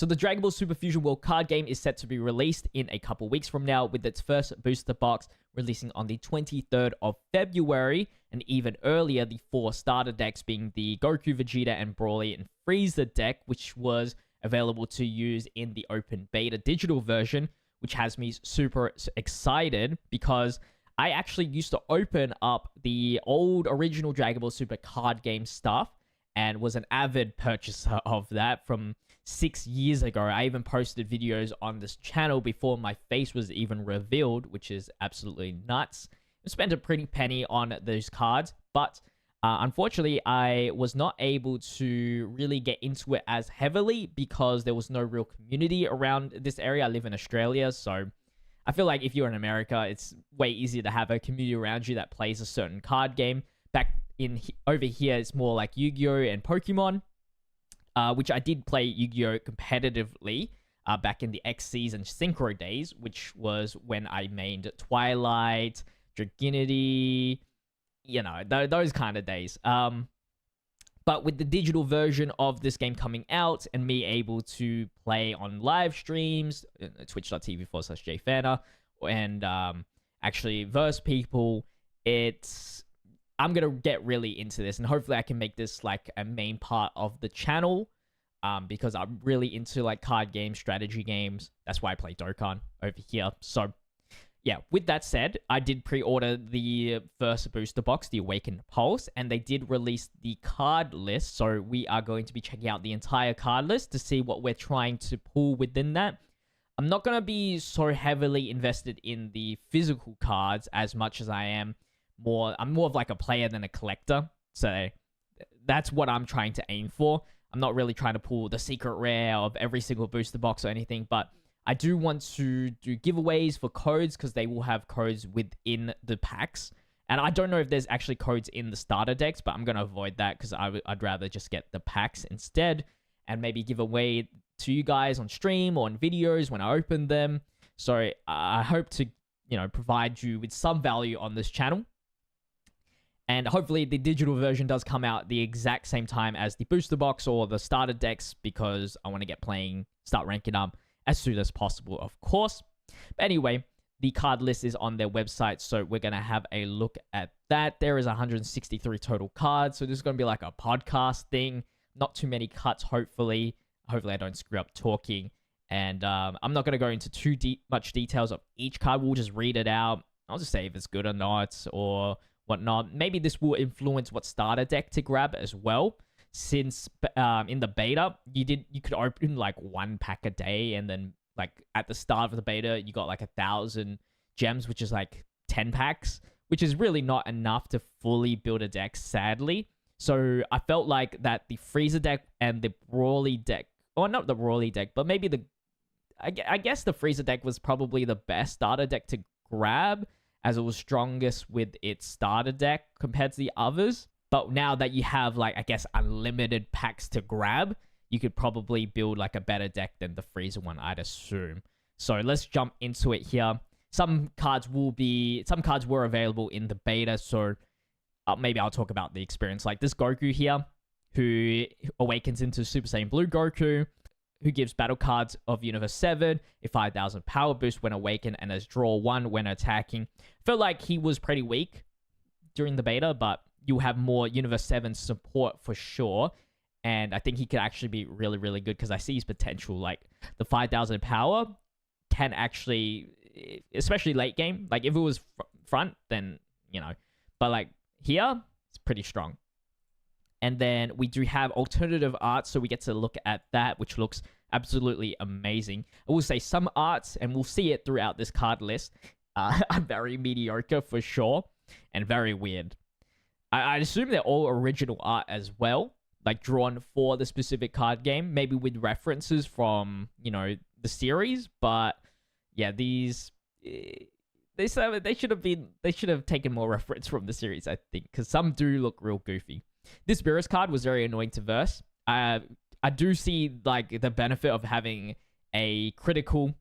So the Dragon Ball Super Fusion World card game is set to be released in a couple weeks from now, with its first booster box releasing on the 23rd of February, and even earlier, the 4 starter decks being the Goku, Vegeta, and Broly and Frieza deck, which was available to use in the open beta digital version, which has me super excited because I actually used to open up the old original Dragon Ball Super card game stuff and was an avid purchaser of that from 6 years ago. I even posted videos on this channel before my face was even revealed, which is absolutely nuts. I spent a pretty penny on those cards, but unfortunately, I was not able to really get into it as heavily because there was no real community around this area. I live in Australia, so I feel like if you're in America, it's way easier to have a community around you that plays a certain card game. Over here, it's more like Yu-Gi-Oh! And Pokemon, which I did play Yu-Gi-Oh! Competitively back in the Xyz and Synchro days, which was when I mained Twilight, Draginity, those kind of days. But with the digital version of this game coming out and me able to play on live streams, twitch.tv/JFanner, and actually verse people, I'm going to get really into this, and hopefully I can make this like a main part of the channel, because I'm really into like card games, strategy games. That's why I play Dokkan over here. So yeah, with that said, I did pre-order the first booster box, the Awakened Pulse, and they did release the card list. So we are going to be checking out the entire card list to see what we're trying to pull within that. I'm not going to be so heavily invested in the physical cards as much as I'm more of like a player than a collector. So that's what I'm trying to aim for. I'm not really trying to pull the secret rare of every single booster box or anything, but I do want to do giveaways for codes because they will have codes within the packs. And I don't know if there's actually codes in the starter decks, but I'm going to avoid that because I'd rather just get the packs instead and maybe give away to you guys on stream or in videos when I open them. So I hope to, provide you with some value on this channel. And hopefully the digital version does come out the exact same time as the booster box or the starter decks because I want to start ranking up as soon as possible, of course. But anyway, the card list is on their website, so we're going to have a look at that. There is 163 total cards, so this is going to be like a podcast thing. Not too many cuts, hopefully. Hopefully I don't screw up talking. And I'm not going to go into too much details of each card. We'll just read it out. I'll just say if it's good or not or whatnot. Maybe this will influence what starter deck to grab as well. Since in the beta, you could open like 1 pack a day, and then like at the start of the beta, you got like 1,000 gems, which is like 10 packs, which is really not enough to fully build a deck, sadly. So I felt like that the Frieza deck and the Broly deck, or not the Broly deck, but maybe I guess the Frieza deck was probably the best starter deck to grab, as it was strongest with its starter deck compared to the others. But now that you have, like, I guess, unlimited packs to grab, you could probably build, like, a better deck than the Frieza one, I'd assume. So let's jump into it here. Some cards were available in the beta, so maybe I'll talk about the experience. Like this Goku here, who awakens into Super Saiyan Blue Goku, who gives battle cards of Universe 7 a 5,000 power boost when awakened and has draw 1 when attacking. Felt like he was pretty weak during the beta, but you have more Universe 7 support for sure. And I think he could actually be really, really good because I see his potential. Like the 5,000 power can actually, especially late game, like if it was front, then, but like here, it's pretty strong. And then we do have alternative art, so we get to look at that, which looks absolutely amazing. I will say some arts, and we'll see it throughout this card list, are very mediocre for sure, and very weird. I assume they're all original art as well, like drawn for the specific card game, maybe with references from, the series, but yeah, these... They should have taken more reference from the series, I think, because some do look real goofy. This Beerus card was very annoying to verse. I do see like the benefit of having a critical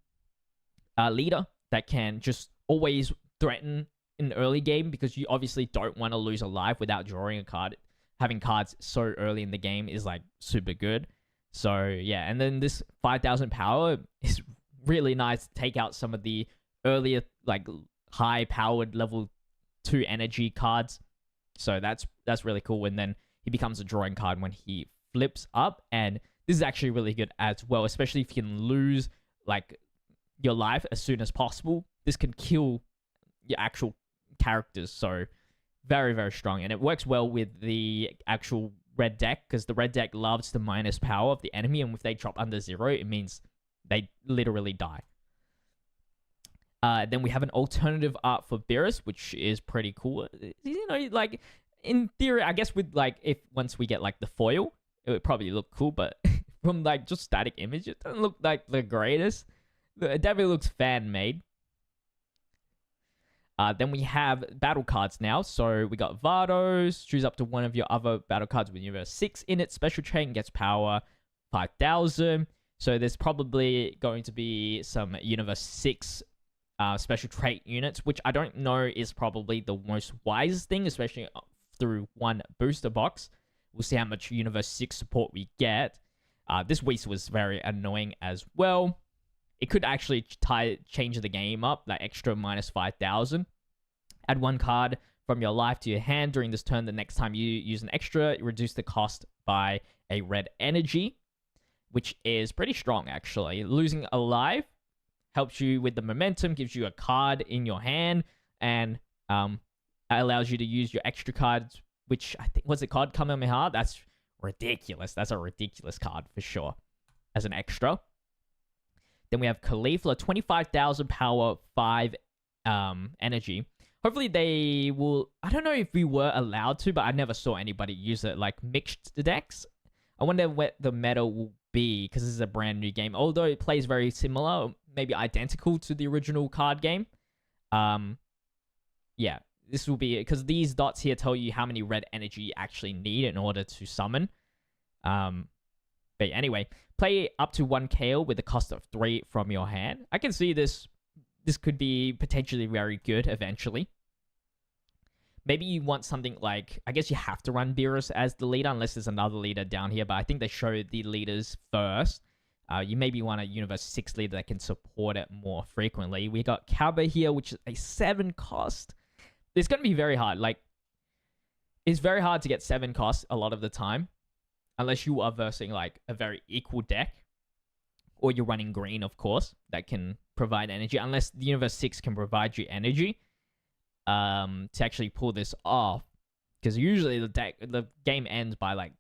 leader that can just always threaten in the early game, because you obviously don't want to lose a life without drawing a card. Having cards so early in the game is like super good. So yeah, and then this 5,000 power is really nice to take out some of the earlier like high powered level 2 energy cards. So that's really cool. And then he becomes a drawing card when he flips up, and this is actually really good as well, especially if you can lose like your life as soon as possible. This can kill your actual characters. So very, very strong. And it works well with the actual red deck, because the red deck loves the minus power of the enemy, and if they drop under 0, it means they literally die. Then we have an alternative art for Beerus, which is pretty cool. You know, like in theory, I guess with like if once we get like the foil, it would probably look cool, but from like just static image, it doesn't look like the greatest. It definitely looks fan made. Then we have battle cards now. So we got Vados. Choose up to one of your other battle cards with Universe 6 in it. Special trait gets power 5,000. So there's probably going to be some Universe 6 special trait units, which I don't know is probably the most wisest thing, especially through one booster box. We'll see how much Universe 6 support we get. This Whis was very annoying as well. It could actually change the game up, like extra minus 5,000. Add one card from your life to your hand during this turn. The next time you use an extra, reduce the cost by a red energy, which is pretty strong, actually. Losing a life helps you with the momentum, gives you a card in your hand, and allows you to use your extra cards, which I think, what's it called? Kamehameha? That's ridiculous. That's a ridiculous card for sure as an extra. Then we have Caulifla, 25,000 power, 5 energy. Hopefully they will... I don't know if we were allowed to, but I never saw anybody use it, like mixed decks. I wonder what the meta will be, because this is a brand new game. Although it plays very similar, maybe identical to the original card game. Yeah, this will be... because these dots here tell you how many red energy you actually need in order to summon. But anyway, play up to 1 KO with the cost of 3 from your hand. I can see this could be potentially very good eventually. Maybe you want something like... I guess you have to run Beerus as the leader unless there's another leader down here, but I think they show the leaders first. You maybe want a Universe 6 leader that can support it more frequently. We got Kaba here, which is a 7 cost. It's going to be very hard. Like, it's very hard to get 7 costs a lot of the time. Unless you are versing like a very equal deck. Or you're running green, of course, that can provide energy. Unless the Universe 6 can provide you energy to actually pull this off. Because usually the game ends by like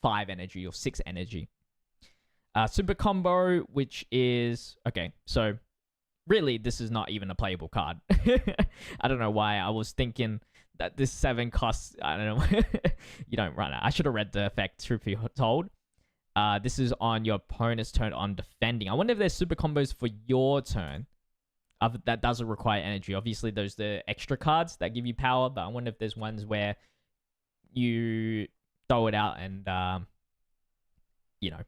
5 energy or 6 energy. Super Combo, which is... okay, so really this is not even a playable card. I don't know why I was thinking... that this 7 costs, I don't know, you don't run it. I should have read the effect, truth be told. This is on your opponent's turn on defending. I wonder if there's super combos for your turn that doesn't require energy. Obviously, there's the extra cards that give you power, but I wonder if there's ones where you throw it out and, you know,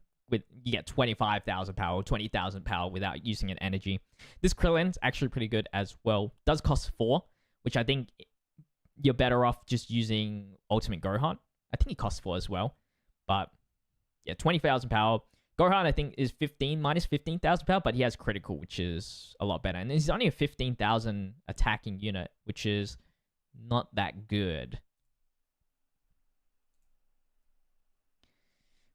you get 25,000 power, 20,000 power without using an energy. This Krillin's actually pretty good as well. Does cost 4, which I think... you're better off just using Ultimate Gohan. I think he costs 4 as well. But, yeah, 20,000 power. Gohan, I think, is 15, minus 15,000 power, but he has critical, which is a lot better. And he's only a 15,000 attacking unit, which is not that good.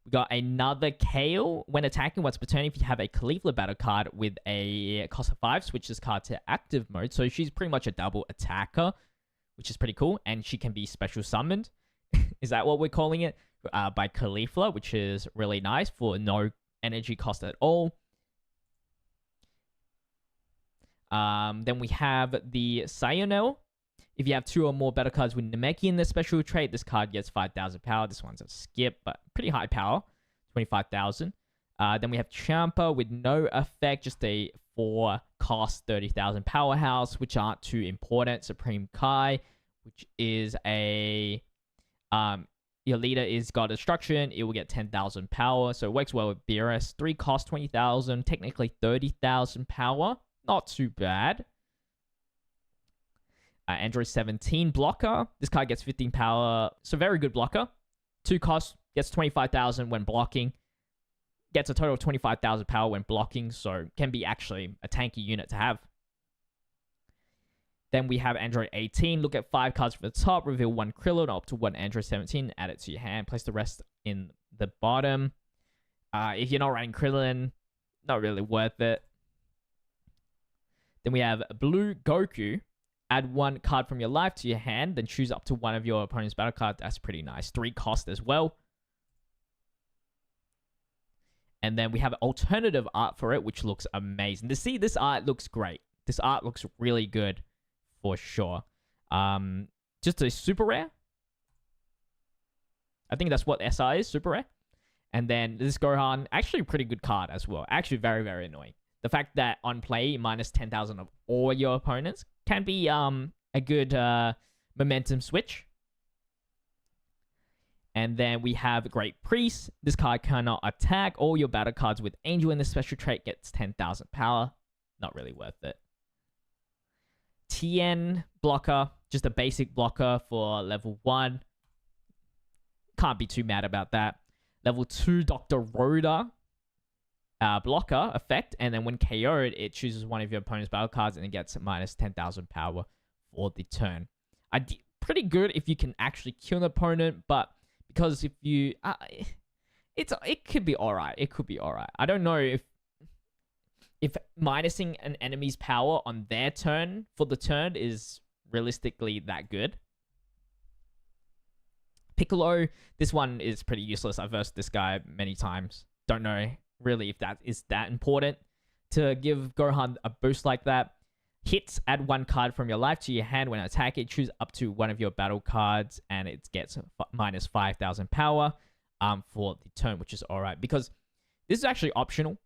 We got another Kale. When attacking, once per turn, if you have a Caulifla battle card with a cost of 5, switch this card to active mode. So she's pretty much a double attacker, which is pretty cool, and she can be special summoned. Is that what we're calling it? By Caulifla, which is really nice for no energy cost at all. Then we have the Sayonel. If you have 2 or more battle cards with Namekian in the special trait, this card gets 5,000 power. This one's a skip, but pretty high power, 25,000. Then we have Champa with no effect, just a 4 cost 30,000 powerhouse, which aren't too important. Supreme Kai, which is a your leader is God Destruction. It will get 10,000 power, so it works well with Beerus. 3 cost 20,000, technically 30,000 power, not too bad. Android 17 blocker. This card gets 15 power, so very good blocker. 2 cost, gets 25,000 when blocking. Gets a total of 25,000 power when blocking, so can be actually a tanky unit to have. Then we have Android 18. Look at 5 cards from the top. Reveal 1 Krillin up to 1 Android 17. Add it to your hand. Place the rest in the bottom. If you're not running Krillin, not really worth it. Then we have Blue Goku. Add 1 card from your life to your hand. Then choose up to one of your opponent's battle cards. That's pretty nice. 3 cost as well. And then we have alternative art for it, which looks amazing. To see this art looks great. This art looks really good for sure. Just a super rare. I think that's what SR is, super rare. And then this Gohan, actually a pretty good card as well. Actually very, very annoying. The fact that on play, minus 10,000 of all your opponents can be a good momentum switch. And then we have Great Priest. This card cannot attack. All your battle cards with Angel in the special trait gets 10,000 power. Not really worth it. Tien blocker. Just a basic blocker for level 1. Can't be too mad about that. Level 2, Dr. Rhoda. Blocker effect. And then when KO'd, it chooses one of your opponent's battle cards and it gets minus 10,000 power for the turn. Pretty good if you can actually kill an opponent, but because if you, it could be alright. It could be alright. I don't know if minusing an enemy's power on their turn for the turn is realistically that good. Piccolo, this one is pretty useless. I've versed this guy many times. Don't know really if that is that important to give Gohan a boost like that. Hits, add 1 card from your life to your hand when attacking. Choose up to one of your battle cards, and it gets minus 5,000 power for the turn, which is alright. Because this is actually optional,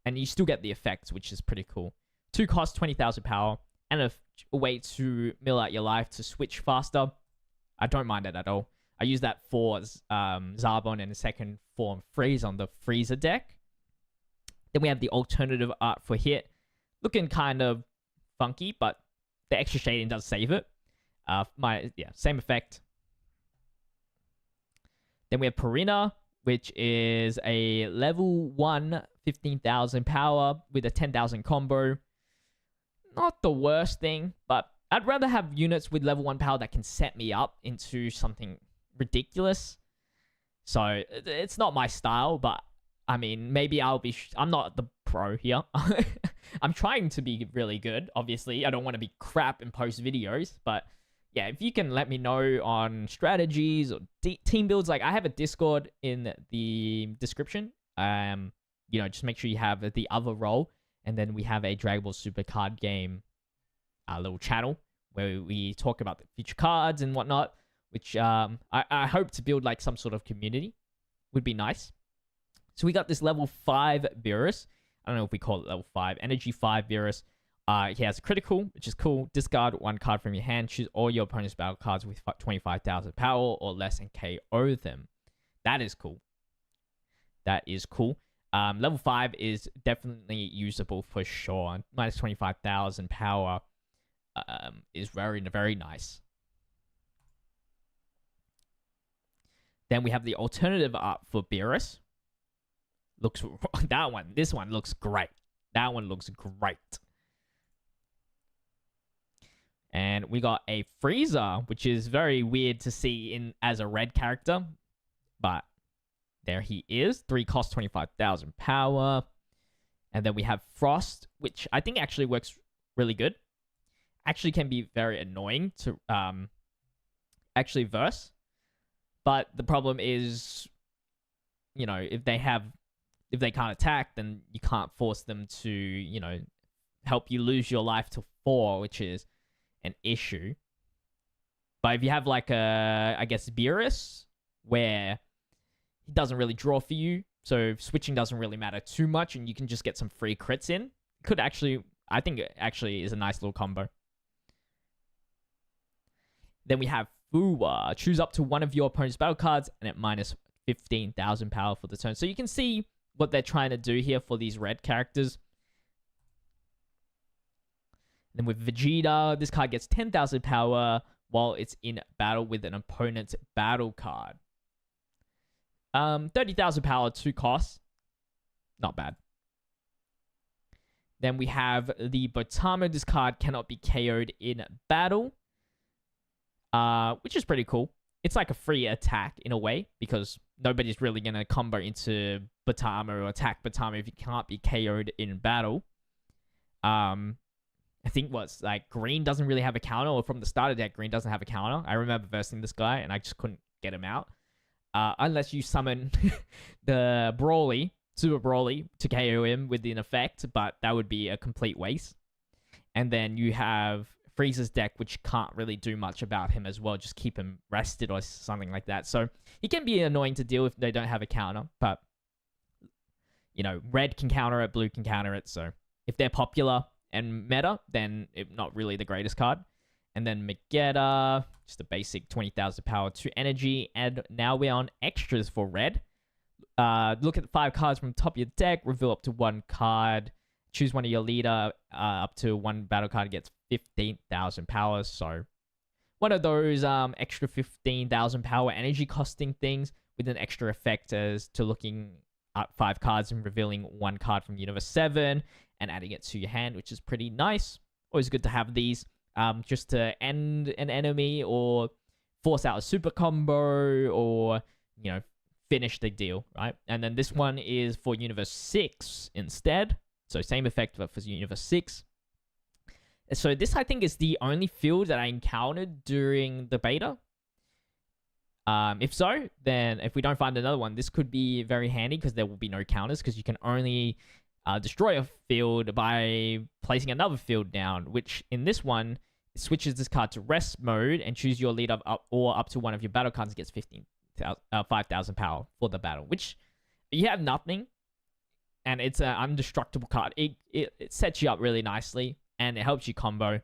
and you still get the effects, which is pretty cool. 2 cost, 20,000 power, and a way to mill out your life to switch faster. I don't mind it at all. I use that for Zarbon and the second form Freeze on the Frieza deck. Then we have the alternative art for Hit. Looking kind of funky, but the extra shading does save it. Same effect. Then we have Purina, which is a level 1, 15,000 power with a 10,000 combo. Not the worst thing, but I'd rather have units with level 1 power that can set me up into something ridiculous. So it's not my style, but I mean, maybe I'm not the pro here. I'm trying to be really good, obviously. I don't want to be crap and post videos, but yeah, if you can let me know on strategies or team builds, like I have a Discord in the description. Just make sure you have the other role, and then we have a Dragon Ball Super card game little channel where we talk about the future cards and whatnot, which I hope to build like some sort of community. Would be nice. So we got this level 5 Beerus. I don't know if we call it level 5. Energy 5 Beerus. He has critical, which is cool. Discard 1 card from your hand. Choose all your opponent's battle cards with 25,000 power or less and KO them. That is cool. That is cool. Level 5 is definitely usable for sure. Minus 25,000 power is very, very nice. Then we have the alternative art for Beerus. This one looks great. That one looks great. And we got a Frieza, which is very weird to see as a red character. But there he is. 3 cost, 25,000 power. And then we have Frost, which I think actually works really good. Actually can be very annoying to actually verse. But the problem is, if they can't attack, then you can't force them to, help you lose your life to 4, which is an issue. But if you have like Beerus, where he doesn't really draw for you, so switching doesn't really matter too much, and you can just get some free crits in, I think it actually is a nice little combo. Then we have Fuwa. Choose up to one of your opponent's battle cards, and at minus 15,000 power for the turn. So you can see what they're trying to do here for these red characters. Then with Vegeta, this card gets 10,000 power while it's in battle with an opponent's battle card. 30,000 power, 2 costs. Not bad. Then we have the Botamo. This card cannot be KO'd in battle, which is pretty cool. It's like a free attack in a way, because nobody's really going to combo into Botamo or attack Botamo if you can't be KO'd in battle. I think green doesn't really have a counter, or from the starter deck, green doesn't have a counter. I remember versing this guy and I just couldn't get him out. Unless you summon the Brawly, Super Brawly, to KO him with an effect, but that would be a complete waste. And then you have Frieza's deck, which can't really do much about him as well. Just keep him rested or something like that. So he can be annoying to deal with if they don't have a counter, but red can counter it, blue can counter it. So if they're popular and meta, then not really the greatest card. And then Megetta, just a basic 20,000 power, 2 energy. And now we're on extras for red. Look at the 5 cards from the top of your deck, reveal up to 1 card, choose one of your leader, up to 1 battle card gets 15,000 power. So one of those extra 15,000 power energy costing things with an extra effect as to looking at 5 cards and revealing 1 card from Universe 7 and adding it to your hand, which is pretty nice. Always good to have these. Just to end an enemy or force out a super combo or, finish the deal, right? And then this one is for Universe 6 instead. So same effect, but for Universe 6. So this, I think, is the only field that I encountered during the beta. If so, then if we don't find another one, this could be very handy because there will be no counters, because you can only destroy a field by placing another field down, which in this one switches this card to rest mode and choose your leader up to one of your battle cards and gets 5,000 power for the battle, which you have nothing, and it's an indestructible card. It sets you up really nicely, and it helps you combo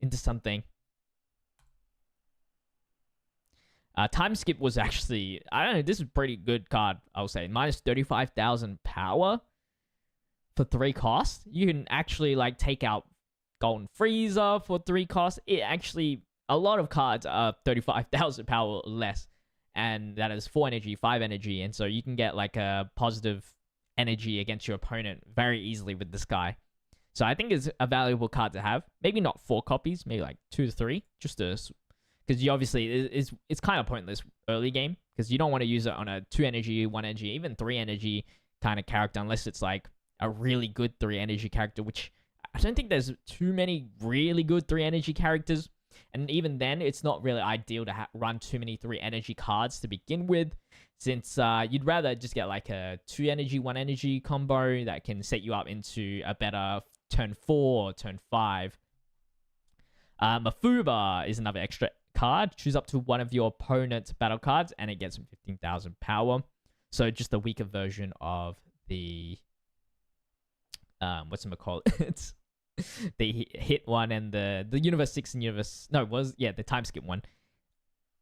into something. Time Skip was actually, I don't know, this is a pretty good card, I would say. Minus 35,000 power for 3 costs. You can actually take out Golden Frieza for 3 costs. It actually, a lot of cards are 35,000 power or less. And that is 4 energy, 5 energy. And so you can get a positive energy against your opponent very easily with this guy. So I think it's a valuable card to have. Maybe not 4 copies, maybe 2 to 3. Just to, because you obviously, it's kind of pointless early game. Because you don't want to use it on a 2 energy, 1 energy, even 3 energy kind of character. Unless it's a really good 3 energy character, which I don't think there's too many really good 3 energy characters. And even then, it's not really ideal to run too many 3 energy cards to begin with, since you'd rather just get a 2 energy, 1 energy combo that can set you up into a better turn 4 or turn 5. Mafuba is another extra card. Choose up to one of your opponent's battle cards, and it gets 15,000 power. So just a weaker version of the it's the hit one and the Universe 6 and the Time Skip one.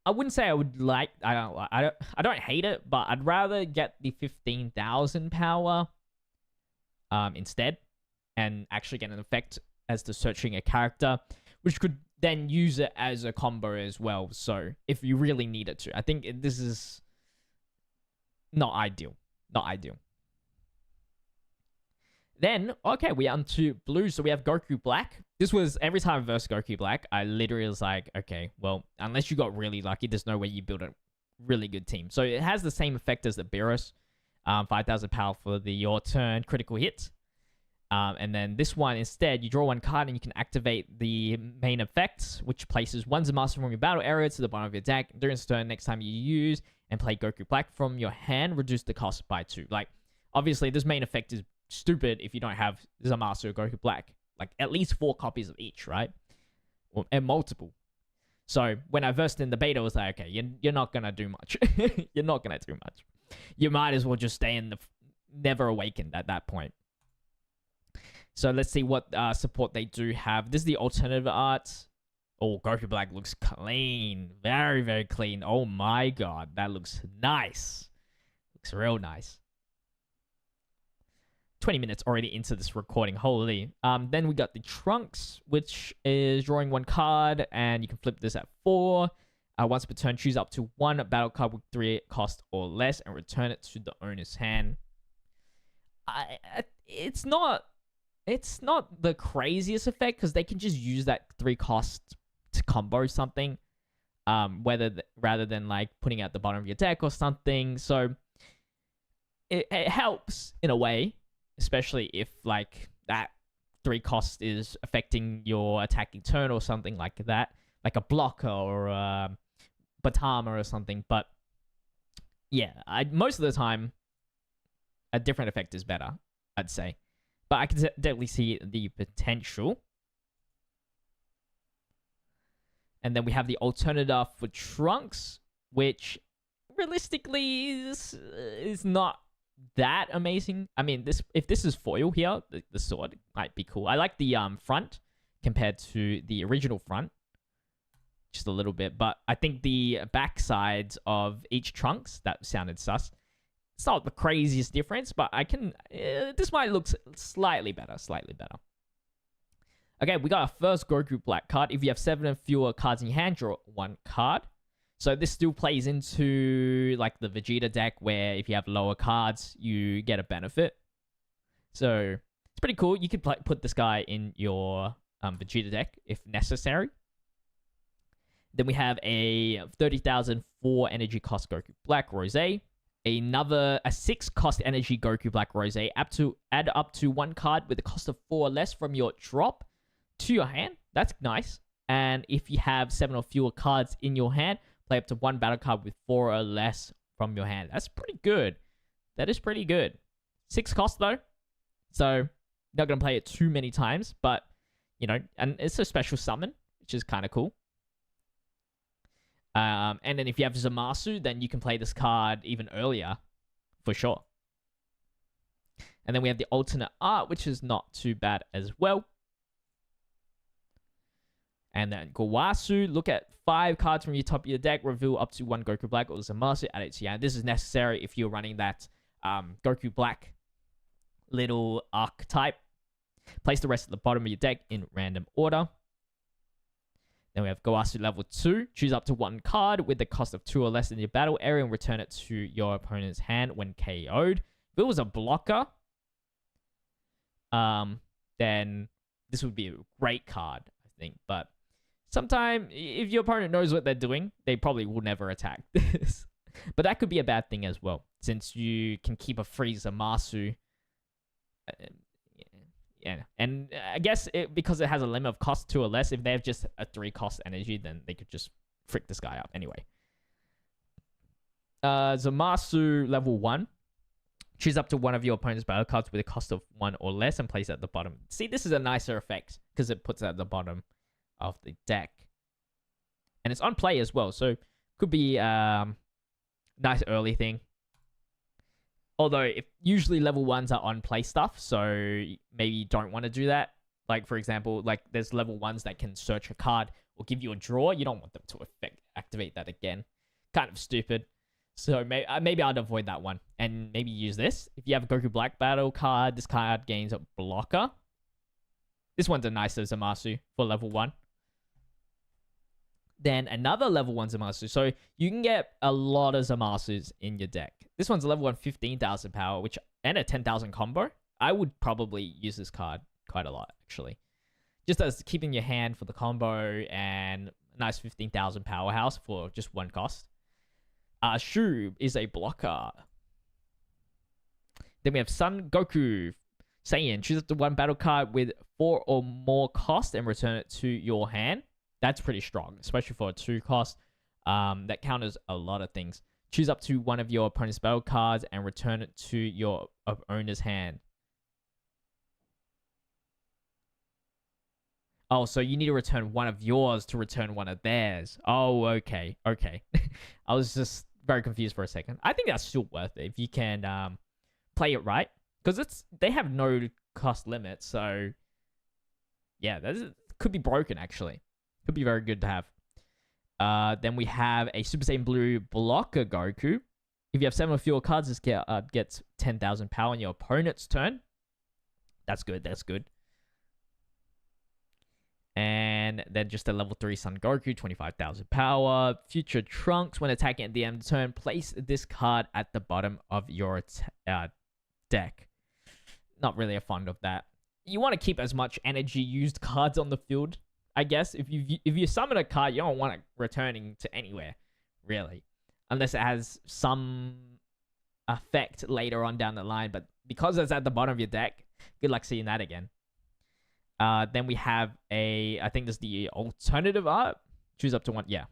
I wouldn't say I would I don't hate it, but I'd rather get the 15,000 power instead, and actually get an effect as to searching a character, which could then use it as a combo as well. So if you really need it to, I think this is not ideal. Then, okay, we're on to blue. So we have Goku Black. This was, every time I versed Goku Black, I literally was like, okay, well, unless you got really lucky, there's no way you build a really good team. So it has the same effect as the Beerus. 5,000 power for your turn critical hit. And then this one, instead, you draw 1 card and you can activate the main effect, which places 1 Zamasu from your battle area to the bottom of your deck. During its turn, next time you use and play Goku Black from your hand, reduce the cost by 2. Obviously, this main effect is stupid if you don't have Zamasu or Goku Black. At least 4 copies of each, right? And multiple. So when I versed in the beta, I was like, okay, you're not going to do much. You're not going to do much. You might as well just stay in the Never Awakened at that point. So let's see what support they do have. This is the alternative art. Oh, Goku Black looks clean. Very, very clean. Oh my god, that looks nice. Looks real nice. 20 minutes already into this recording. Holy. Then we got the Trunks, which is drawing 1 card, and you can flip this at 4. Once per turn, choose up to 1 battle card with 3 cost or less, and return it to the owner's hand. it's not the craziest effect because they can just use that 3 cost to combo something, rather than like putting it at the bottom of your deck or something. So it helps in a way, especially if like that 3 cost is affecting your attacking turn or something like that, like a blocker or a Batama or something. But yeah, most of the time a different effect is better, I'd say. But I can definitely see the potential. And then we have the alternative for Trunks, which realistically is not that amazing. I mean, if this is foil here, the sword might be cool. I like the front compared to the original front just a little bit, but I think the back sides of each Trunks, that sounded sus. It's not the craziest difference, but this might look slightly better. Okay, we got our first Goku Black card. If you have 7 and fewer cards in your hand, draw 1 card. So this still plays into like the Vegeta deck, where if you have lower cards, you get a benefit. So it's pretty cool. You could put this guy in your Vegeta deck if necessary. Then we have a 30,000 4 energy cost Goku Black Rose. A 6 cost energy Goku Black Rose. Add up to 1 card with a cost of 4 or less from your drop to your hand. That's nice. And if you have 7 or fewer cards in your hand, play up to 1 battle card with 4 or less from your hand. That's pretty good. That is pretty good. 6 cost though, so not gonna play it too many times, but you know, and it's a special summon, which is kind of cool. And then if you have Zamasu, then you can play this card even earlier, for sure. And then we have the alternate art, which is not too bad as well. And then Gowasu, look at 5 cards from your top of your deck, reveal up to 1 Goku Black or Zamasu, add it to your hand. This is necessary if you're running that Goku Black little archetype. Place the rest at the bottom of your deck in random order. Then we have Gowasu level 2. Choose up to 1 card with the cost of 2 or less in your battle area and return it to your opponent's hand when KO'd. If it was a blocker, then this would be a great card, I think. But sometimes, if your opponent knows what they're doing, they probably will never attack this. But that could be a bad thing as well, since you can keep a free Zamasu. Yeah, and I guess because it has a limit of cost 2 or less, if they have just a 3 cost energy, then they could just frick this guy up. Anyway. Zamasu level 1. Choose up to 1 of your opponent's battle cards with a cost of 1 or less and place it at the bottom. See, this is a nicer effect because it puts it at the bottom of the deck. And it's on play as well, so could be nice early thing. Although, if usually level 1s are on play stuff, so maybe you don't want to do that. Like, for example, like there's level 1s that can search a card or give you a draw. You don't want them to activate that again. Kind of stupid. So maybe I'd avoid that one. And maybe use this. If you have a Goku Black battle card, this card gains a blocker. This one's a nicer Zamasu for level 1. Then another level 1 Zamasu. So you can get a lot of Zamasus in your deck. This one's a level 1 15,000 power, and a 10,000 combo. I would probably use this card quite a lot, actually. Just as keeping your hand for the combo and a nice 15,000 powerhouse for just 1 cost. Shu is a blocker. Then we have Son Goku Saiyan. Choose up to 1 battle card with 4 or more cost and return it to your hand. That's pretty strong, especially for a 2 cost. That counters a lot of things. Choose up to 1 of your opponent's battle cards and return it to your owner's hand. Oh, so you need to return 1 of yours to return 1 of theirs. Oh, okay. Okay. I was just very confused for a second. I think that's still worth it if you can play it right. Because they have no cost limit, so yeah, that could be broken, actually. Could be very good to have. Then we have a Super Saiyan Blue blocker Goku. If you have 7 or fewer cards, this gets 10,000 power on your opponent's turn. That's good. That's good. And then just a level 3 Son Goku, 25,000 power. Future Trunks. When attacking at the end of the turn, place this card at the bottom of your deck. not really a fond of that. You want to keep as much energy used cards on the field, I guess. If you summon a card, you don't want it returning to anywhere, really, unless it has some effect later on down the line. But because it's at the bottom of your deck, good luck seeing that again. Then we have I think this is the alternative art. Choose up to one. Yeah.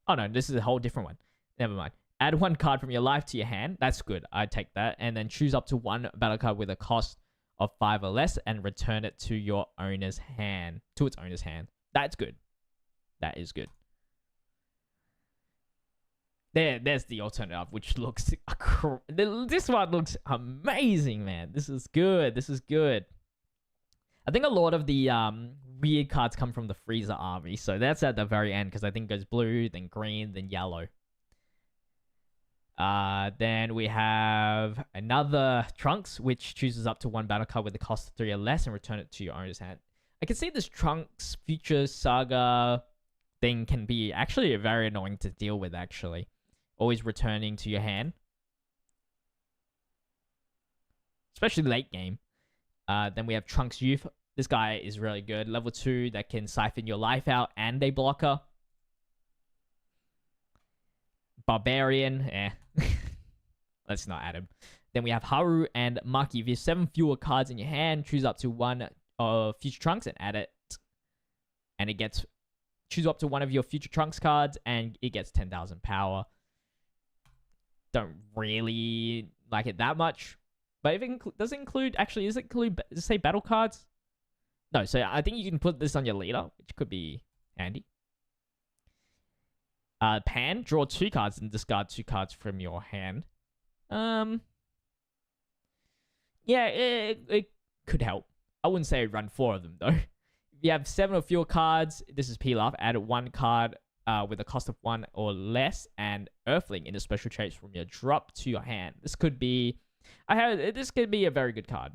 Oh no, this is a whole different one. Never mind. Add one card from your life to your hand. That's good. I'd take that. And then choose up to one battle card with a cost of 5 or less and return it to your owner's hand. To its owner's hand. That's good. That is good. There's the alternative, which looks... This one looks amazing, man. This is good. This is good. I think a lot of the weird cards come from the Frieza army. So that's at the very end, because I think it goes blue, then green, then yellow. Then we have another Trunks, which chooses up to one battle card with a cost of 3 or less and return it to your owner's hand. I can see this Trunks Future Saga thing can be actually very annoying to deal with, actually. Always returning to your hand. Especially late game. Then we have Trunks Youth. This guy is really good. Level 2 that can siphon your life out and a blocker. Barbarian, let's not add him. Then we have Haru and Maki. If you have 7 fewer cards in your hand, choose up to one of Future Trunks and add it. And it gets... Choose up to one of your Future Trunks cards and it gets 10,000 power. Don't really like it that much. But if it does it include... Actually, does it say battle cards? No, so I think you can put this on your leader, which could be handy. Pan, draw 2 cards and discard 2 cards from your hand. Yeah, it could help. I wouldn't say run 4 of them, though. If you have 7 or fewer cards, this is Pilaf. Add 1 card with a cost of 1 or less and Earthling in the special traits from your drop to your hand. This could be... this could be a very good card.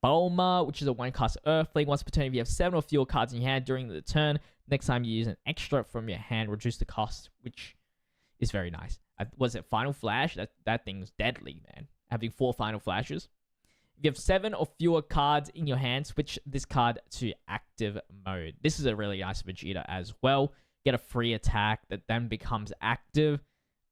Bulma, which is a 1-cost Earthling. Once per turn, if you have 7 or fewer cards in your hand during the turn, next time you use an extra from your hand, reduce the cost, which is very nice. Was it Final Flash? That thing's deadly, man. Having 4 Final Flashes. If you have 7 or fewer cards in your hand, switch this card to active mode. This is a really nice Vegeta as well. Get a free attack that then becomes active.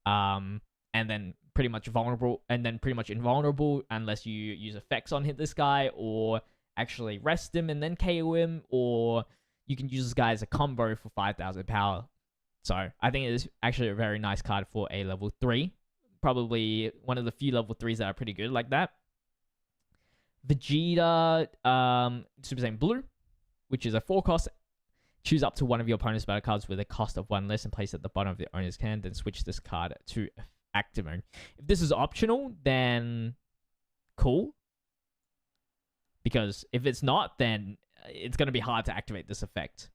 And then pretty much vulnerable, and then pretty much invulnerable unless you use effects on this guy, or actually rest him and then KO him, or you can use this guy as a combo for 5,000 power. So I think it is actually a very nice card for a level 3. Probably one of the few level 3s that are pretty good like that. Vegeta, Super Saiyan Blue, which is a 4-cost. Choose up to one of your opponent's battle cards with a cost of 1 less and place it at the bottom of the owner's hand, then switch this card to active mode. If this is optional, then cool. Because if it's not, then it's going to be hard to activate this effect.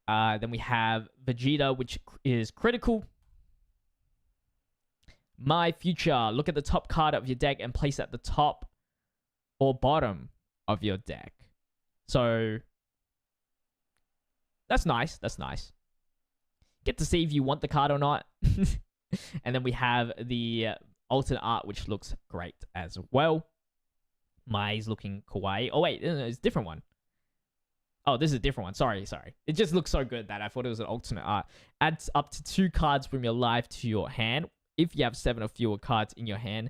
Then we have Vegeta, which is critical. My Future. Look at the top card of your deck and place it at the top or bottom of your deck. So that's nice. That's nice. Get to see if you want the card or not. And then we have the alternate art, which looks great as well. Mai's looking kawaii. Oh, wait. It's a different one. Oh, this is a different one. Sorry. It just looks so good that I thought it was an alternate art. Adds up to 2 cards from your life to your hand. If you have 7 or fewer cards in your hand,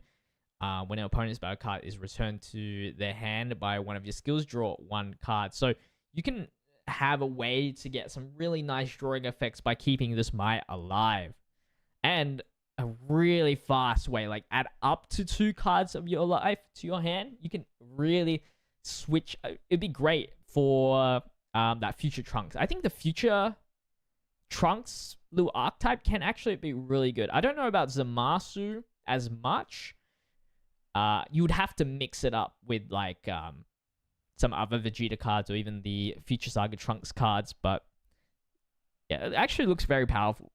when an opponent's battle card is returned to their hand by one of your skills, draw 1 card. So you can have a way to get some really nice drawing effects by keeping this Mai alive. And a really fast way, like add up to 2 cards of your life to your hand. You can really switch. It'd be great for that Future Trunks. I think the Future Trunks little archetype can actually be really good. I don't know about Zamasu as much. You would have to mix it up with like some other Vegeta cards or even the Future Saga Trunks cards, but yeah, it actually looks very powerful.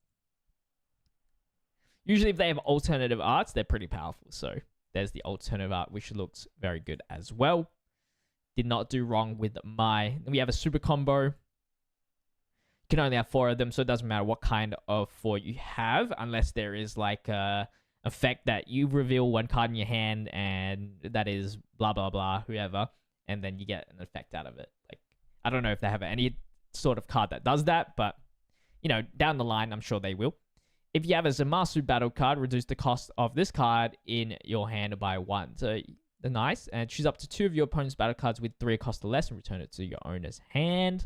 Usually if they have alternative arts, they're pretty powerful. So there's the alternative art, which looks very good as well. Did not do wrong with Mai. Then we have a super combo. can only have 4 of them, so it doesn't matter what kind of 4 you have, unless there is like a effect that you reveal 1 card in your hand, and that is blah blah blah, whoever, and then you get an effect out of it. Like, I don't know if they have any sort of card that does that, but down the line, I'm sure they will. If you have a Zamasu battle card, reduce the cost of this card in your hand by 1. So they're nice. And choose up to 2 of your opponent's battle cards with 3 cost or less and return it to your owner's hand.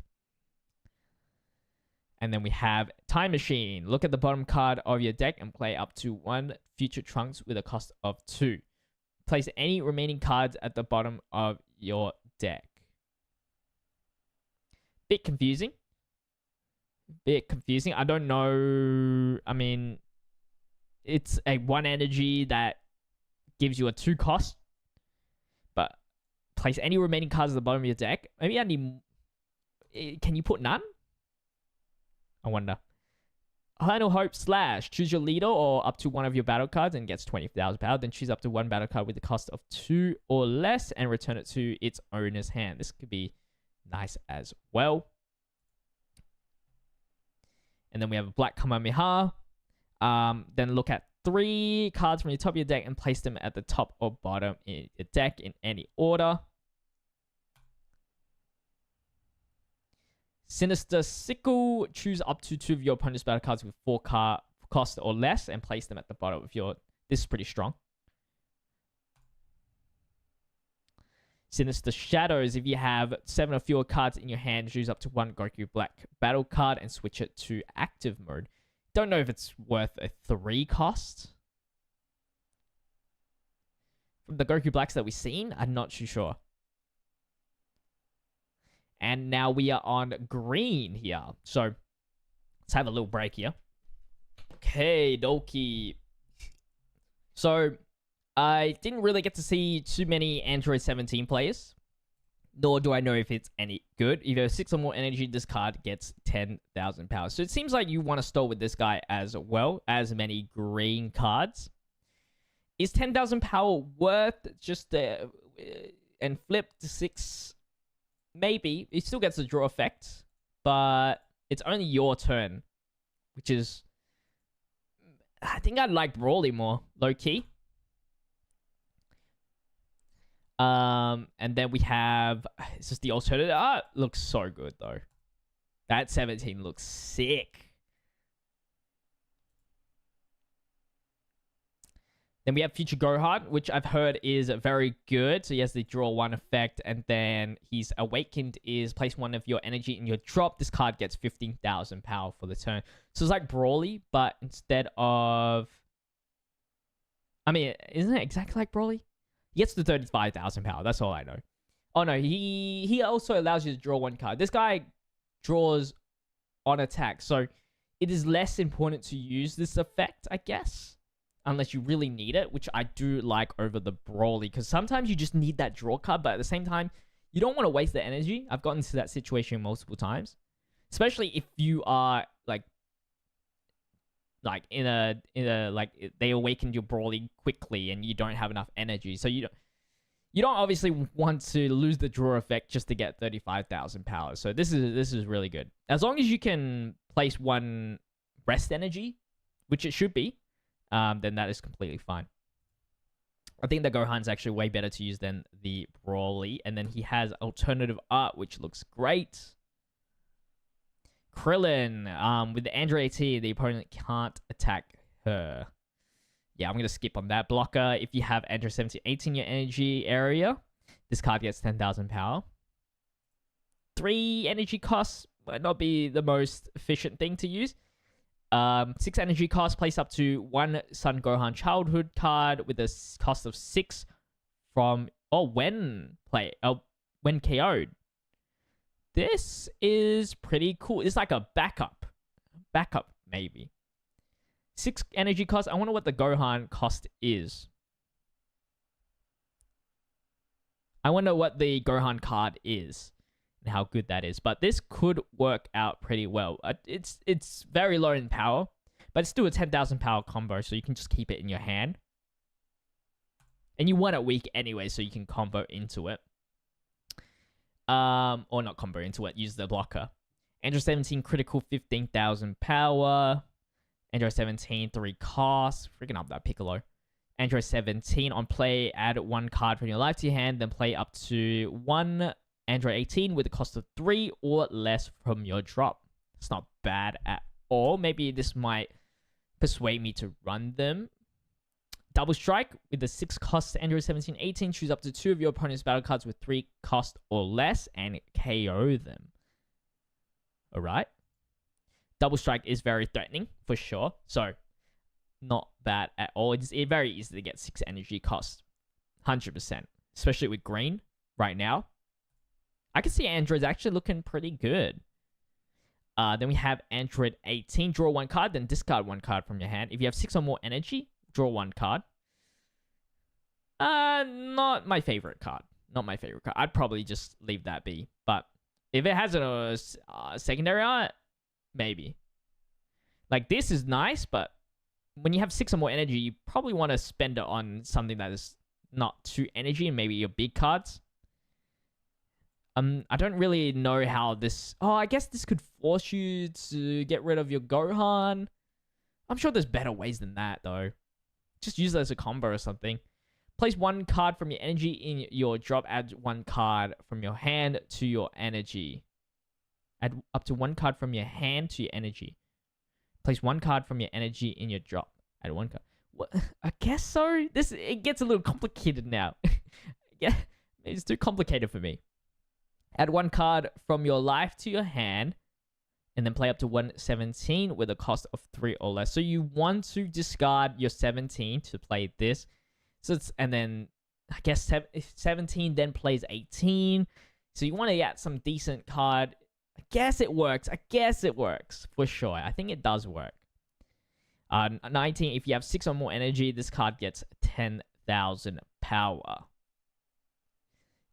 And then we have Time Machine. Look at the bottom card of your deck and play up to 1 future Trunks with a cost of 2. Place any remaining cards at the bottom of your deck. Bit confusing. I don't know. I mean, it's a 1 energy that gives you a 2 cost. But place any remaining cards at the bottom of your deck. Maybe I need... Can you put none? I wonder. Final Hope Slash. Choose your leader or up to 1 of your battle cards and gets 20,000 power. Then choose up to 1 battle card with the cost of 2 or less and return it to its owner's hand. This could be nice as well. And then we have a Black Kamehameha. Then look at 3 cards from your top of your deck and place them at the top or bottom in your deck in any order. Sinister Sickle. Choose up to 2 of your opponent's battle cards with 4 card cost or less and place them at the bottom of your... This is pretty strong. Sinister Shadows. If you have 7 or fewer cards in your hand, choose up to 1 Goku Black battle card and switch it to active mode. Don't know if it's worth a 3 cost. From the Goku Blacks that we've seen, I'm not too sure. And now we are on green here. So, let's have a little break here. Okay, dokie. So, I didn't really get to see too many Android 17 players. Nor do I know if it's any good. If you have 6 or more energy, this card gets 10,000 power. So it seems like you want to start with this guy as well as many green cards. Is 10,000 power worth just and flip to 6? Maybe. It still gets the draw effect, but it's only your turn, which is... I think I'd like Brawly more, low-key. And then we have... It's just the alternative. Art looks so good, though. That 17 looks sick. Then we have Future Gohan, which I've heard is very good. So he has the draw 1 effect. And then he's Awakened is place 1 of your energy in your drop. This card gets 15,000 power for the turn. So it's like Brawly, but instead of... I mean, isn't it exactly like Brawly? He gets to 35,000 power. That's all I know. Oh, no. He also allows you to draw 1 card. This guy draws on attack. So it is less important to use this effect, I guess. Unless you really need it, which I do like over the Brawly. Because sometimes you just need that draw card. But at the same time, you don't want to waste the energy. I've gotten into that situation multiple times. Especially if you are, like in a like they awakened your Brawly quickly and you don't have enough energy, so you don't obviously want to lose the draw effect just to get 35,000 power. So this is really good as long as you can place 1 rest energy, which it should be. Then that is completely fine. I think the Gohan's actually way better to use than the Brawly, and then he has alternative art, which looks great. Krillin, with the Android AT, the opponent can't attack her. Yeah, I'm going to skip on that. Blocker, if you have Android 17, 18 in your energy area, this card gets 10,000 power. 3 energy costs might not be the most efficient thing to use. 6 energy costs, place up to 1 Son Gohan childhood card with a cost of 6 from... when KO'd. This is pretty cool. It's like a backup. Maybe. 6 energy cost. I wonder what the Gohan cost is. I wonder what the Gohan card is and how good that is. But this could work out pretty well. It's very low in power, but it's still a 10,000 power combo, so you can just keep it in your hand. And you want it weak anyway, so you can combo into it. Or not combo into it, use the blocker. Android 17 critical 15,000 power. Android 17 3 cost. Freaking up that Piccolo. Android 17 on play, add 1 card from your life to your hand, then play up to 1 Android 18 with a cost of 3 or less from your drop. It's not bad at all. Maybe this might persuade me to run them. Double Strike with the 6 cost Android 17 18. Choose up to 2 of your opponent's battle cards with 3 cost or less and KO them. Alright. Double Strike is very threatening for sure. So, not bad at all. It's very easy to get 6 energy cost. 100%. Especially with green right now. I can see Android's actually looking pretty good. Then we have Android 18. Draw 1 card, then discard 1 card from your hand. If you have 6 or more energy, draw 1 card. Not my favorite card. Not my favorite card. I'd probably just leave that be. But if it has a secondary art, maybe. Like, this is nice, but when you have 6 or more energy, you probably want to spend it on something that is not too energy and maybe your big cards. I don't really know how this... Oh, I guess this could force you to get rid of your Gohan. I'm sure there's better ways than that, though. Just use it as a combo or something. Place 1 card from your energy in your drop. Add 1 card from your hand to your energy. Add up to 1 card from your hand to your energy. Place 1 card from your energy in your drop. Add 1 card. What? I guess so. It gets a little complicated now. Yeah, it's too complicated for me. Add 1 card from your life to your hand, and then play up to 117 with a cost of 3 or less. So you want to discard your 17 to play this. So and then I guess 17 then plays 18. So you want to get some decent card. I guess it works. For sure. I think it does work. 19, if you have 6 or more energy, this card gets 10,000 power.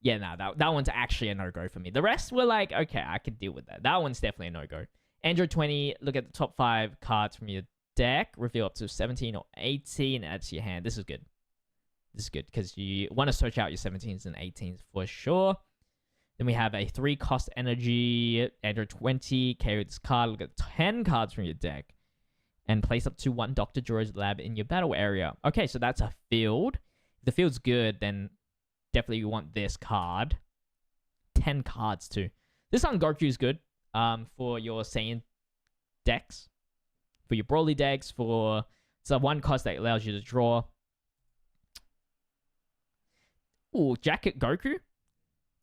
Yeah, no, that one's actually a no-go for me. The rest were like, okay, I could deal with that. That one's definitely a no-go. Android 20, look at the top 5 cards from your deck. Reveal up to 17 or 18. Add to your hand. This is good. This is good because you want to search out your 17s and 18s for sure. Then we have a 3 cost energy. Android 20, carry this card. Look at 10 cards from your deck. And place up to 1 Dr. George Lab in your battle area. Okay, so that's a field. If the field's good, then definitely you want this card. 10 cards too. This Son Goku is good for your Saiyan decks. For your Broly decks. It's a 1 cost that allows you to draw. Ooh, Jacket Goku.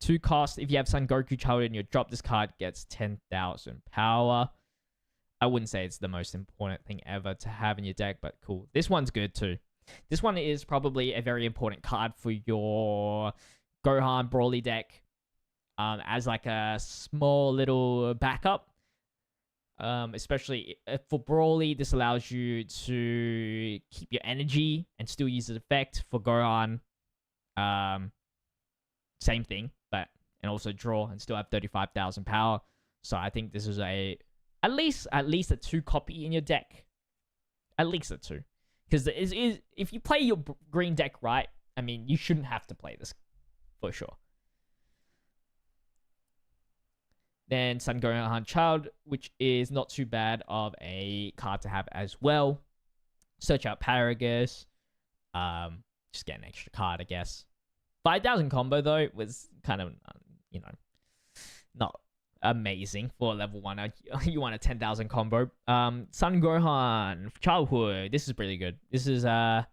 2 cost. If you have Son Goku Child in your drop, this card gets 10,000 power. I wouldn't say it's the most important thing ever to have in your deck, but cool. This one's good too. This one is probably a very important card for your Gohan Broly deck as like a small little backup. Especially for Broly, this allows you to keep your energy and still use its effect. For Gohan, same thing, and also draw and still have 35,000 power. So I think this is at least a 2 copy in your deck. At least a 2. Because if you play your green deck right, I mean, you shouldn't have to play this for sure. Then Son Gohan Child, which is not too bad of a card to have as well. Search out Paragus. Just get an extra card, I guess. 5,000 combo, though, was kind of, not amazing for level 1. You want a 10,000 combo. Son Gohan Childhood. This is pretty good. This is a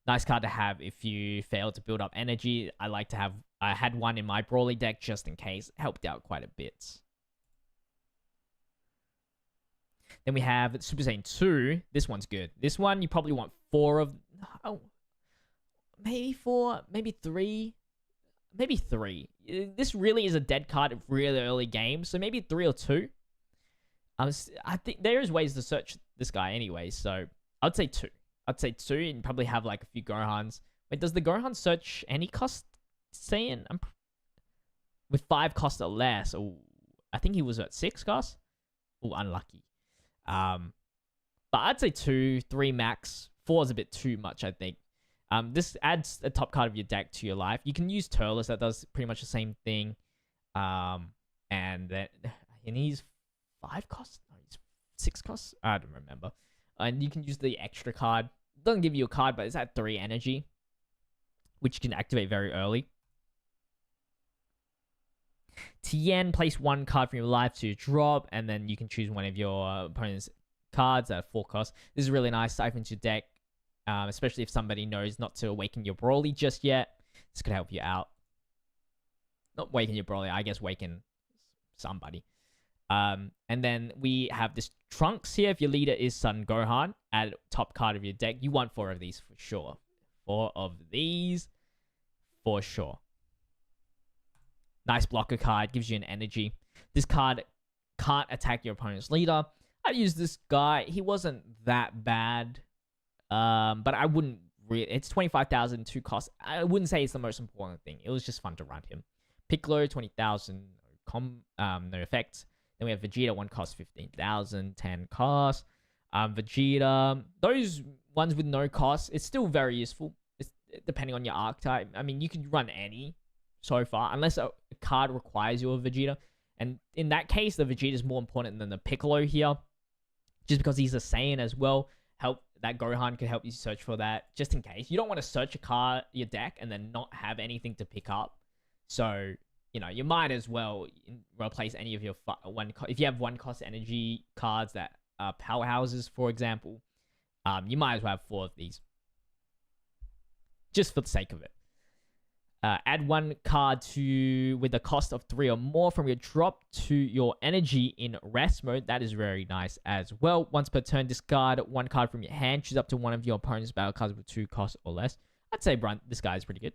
nice card to have if you fail to build up energy. I had one in my Broly deck just in case. It helped out quite a bit. Then we have Super Saiyan 2. This one's good. This one you probably want 4 of. Oh, maybe 4, maybe 3. Maybe 3. This really is a dead card of really early games, so maybe 3 or 2. I think there is ways to search this guy anyway, so I'd say 2. I'd say 2 and probably have like a few Gohans. Wait, does the Gohan search any cost Saiyan? With 5 cost or less. Oh, I think he was at 6 cost. Oh, unlucky. But I'd say 2, 3 max. 4 is a bit too much, I think. This adds a top card of your deck to your life. You can use Turles, that does pretty much the same thing. And he's 5 costs? No, it's 6 costs? I don't remember. And you can use the extra card. It doesn't give you a card, but it's at 3 energy, which you can activate very early. Tien, place 1 card from your life to drop, and then you can choose one of your opponent's cards at 4 costs. This is really nice. Siphon to deck, especially if somebody knows not to awaken your Broly just yet. This could help you out. Not waken your Broly, I guess waken somebody. And then we have this Trunks here. If your leader is Son Gohan, add top card of your deck. You want 4 of these for sure. 4 of these for sure. Nice blocker card, gives you an energy. This card can't attack your opponent's leader. I used this guy. He wasn't that bad. But I wouldn't really... It's 25,000, 2 costs. I wouldn't say it's the most important thing. It was just fun to run him. Piccolo, 20,000, no effects. Then we have Vegeta, 1 cost, 15,000, 10 cost. Vegeta, those ones with no cost, it's still very useful. It's depending on your archetype. I mean, you can run any so far, unless a card requires you a Vegeta. And in that case, the Vegeta is more important than the Piccolo here, just because he's a Saiyan as well. That Gohan could help you search for that, just in case. You don't want to search your deck and then not have anything to pick up. So, you know, you might as well replace any of your if you have 1 cost energy cards that are powerhouses, for example. You might as well have 4 of these, just for the sake of it. Add 1 card with the cost of 3 or more from your drop to your energy in rest mode. That is very nice as well. Once per turn, discard 1 card from your hand. Choose up to one of your opponent's battle cards with 2 costs or less. I'd say this guy is pretty good.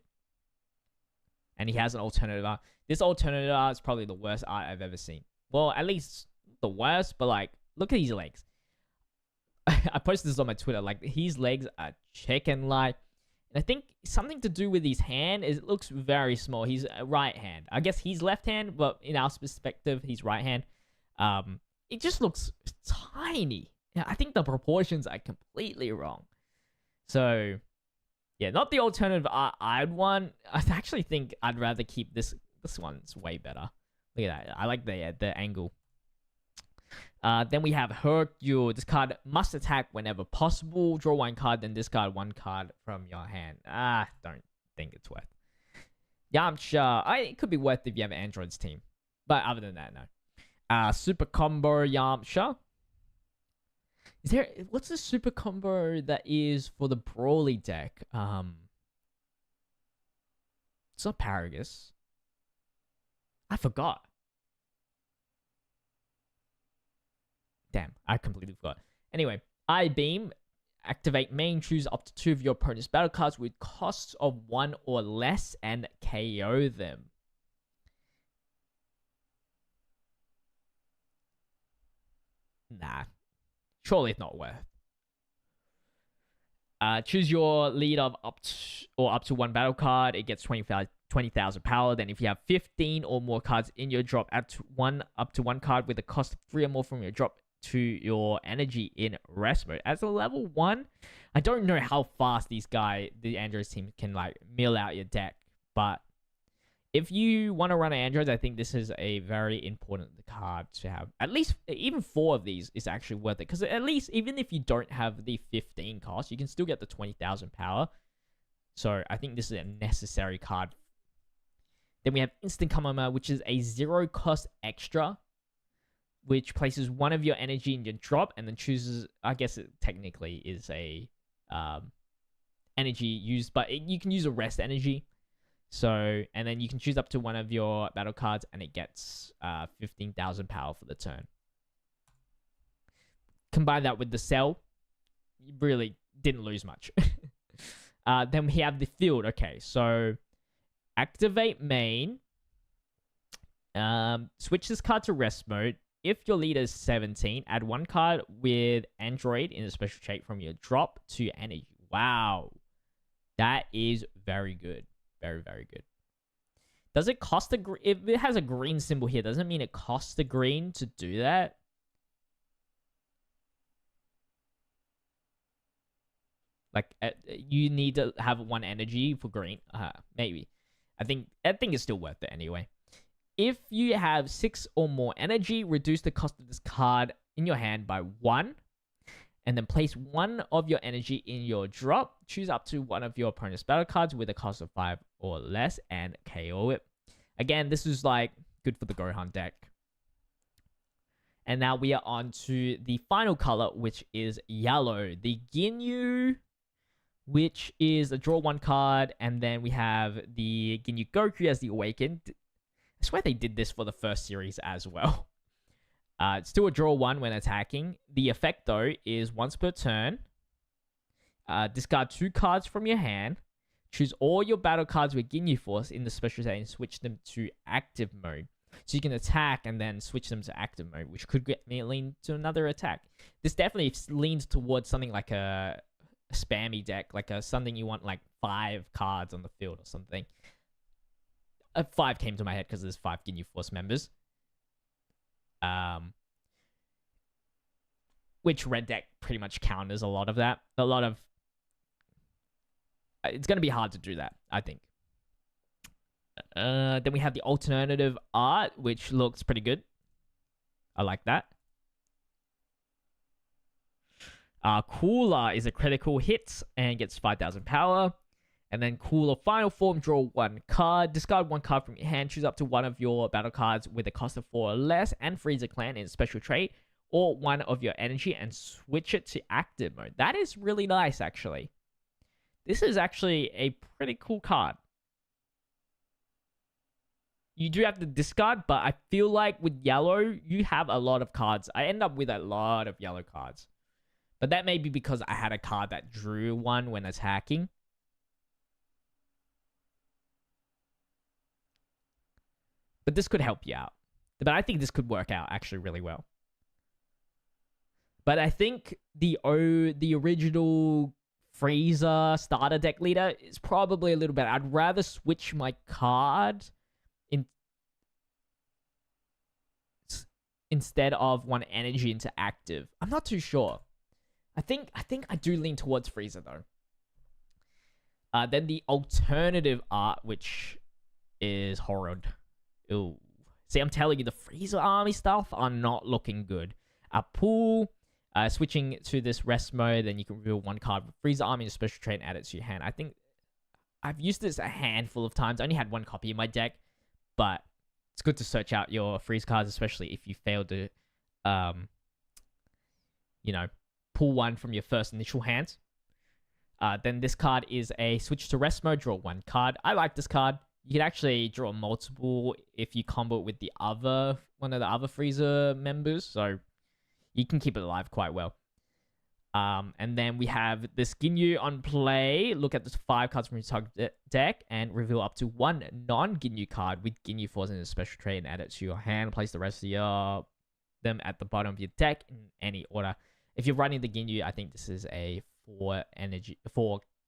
And he has an alternative art. This alternative art is probably the worst art I've ever seen. Well, at least the worst, but like, look at his legs. I posted this on my Twitter. Like, his legs are chicken-like. And I think something to do with his hand is it looks very small. He's a right hand. I guess he's left hand, but in our perspective, he's right hand. It just looks tiny. Yeah, I think the proportions are completely wrong. So, yeah, not the alternative I'd want. I actually think I'd rather keep this. This one's way better. Look at that. I like the angle. Then we have Hercule. This card must attack whenever possible. Draw 1 card, then discard 1 card from your hand. Don't think it's worth. Yamcha. It could be worth if you have Android's team. But other than that, no. Super Combo Yamcha. What's the Super Combo that is for the Broly deck? It's not Paragus. I forgot. Damn, I completely forgot. Anyway, I-Beam. Activate main. Choose up to 2 of your opponent's battle cards with costs of 1 or less and KO them. Nah. Surely it's not worth. Choose your lead of up to 1 battle card. It gets 20,000 power. Then if you have 15 or more cards in your drop, add up to 1 card with a cost of 3 or more from your drop to your energy in rest mode. As a level 1, I don't know how fast the Androids team can like mill out your deck, but if you want to run Androids, I think this is a very important card to have. At least even 4 of these is actually worth it, because at least even if you don't have the 15 cost, you can still get the 20,000 power. So I think this is a necessary card. Then we have Instant Kamehameha, which is a 0 cost extra, which places 1 of your energy in your drop and then chooses, I guess it technically is a energy used, but you can use a rest energy. So, and then you can choose up to 1 of your battle cards and it gets 15,000 power for the turn. Combine that with the Cell, you really didn't lose much. Then we have the field. Okay, so activate main. Switch this card to rest mode. If your leader is 17, add 1 card with Android in a special shape from your drop to energy. Wow. That is very good. Very, very good. Does it cost if it has a green symbol here, doesn't mean it costs the green to do that? Like, you need to have 1 energy for green. Maybe. I think it's still worth it anyway. if you have 6 or more energy, reduce the cost of this card in your hand by 1. And then place 1 of your energy in your drop. Choose up to one of your opponent's battle cards with a cost of 5 or less and KO it. Again, this is like good for the Gohan deck. And now we are on to the final color, which is yellow. The Ginyu, which is a draw 1 card. And then we have the Ginyu Goku as the Awakened. I swear they did this for the first series as well. It's still a draw 1 when attacking. The effect, though, is once per turn. Discard 2 cards from your hand. Choose all your battle cards with Ginyu Force in the special state and switch them to active mode. So you can attack and then switch them to active mode, which could get me lean to another attack. This definitely leans towards something like a spammy deck, like something you want like 5 cards on the field or something. 5 came to my head because there's 5 Ginyu Force members. Which red deck pretty much counters a lot of that. It's going to be hard to do that, I think. Then we have the alternative art, which looks pretty good. I like that. Cooler is a critical hit and gets 5,000 power. And then Cooler Final Form, draw 1 card. Discard 1 card from your hand. Choose up to one of your battle cards with a cost of 4 or less and freeze a clan in special trait. Or 1 of your energy and switch it to active mode. That is really nice, actually. This is actually a pretty cool card. You do have to discard, but I feel like with yellow, you have a lot of cards. I end up with a lot of yellow cards. But that may be because I had a card that drew 1 when attacking. But this could help you out. But I think this could work out actually really well. But I think the original Frieza starter deck leader is probably a little better. I'd rather switch my card instead of 1 energy into active. I'm not too sure. I think I do lean towards Frieza though. Then the alternative art, which is horrid. Ooh. See, I'm telling you, the Frieza army stuff are not looking good. Pool. Switching to this rest mode, then you can reveal 1 card with Frieza Army and a special trait and add it to your hand. I think I've used this a handful of times. I only had 1 copy in my deck, but it's good to search out your freeze cards, especially if you fail to, pull 1 from your first initial hand. Then this card is a switch to rest mode, draw 1 card. I like this card. You can actually draw multiple if you combo it with one of the other Frieza members, so you can keep it alive quite well. And then we have this Ginyu on play. Look at the 5 cards from your target deck and reveal up to 1 non-Ginyu card with Ginyu Force in a special trait and add it to your hand. Place the rest of them at the bottom of your deck in any order. If you're running the Ginyu, I think this is a 4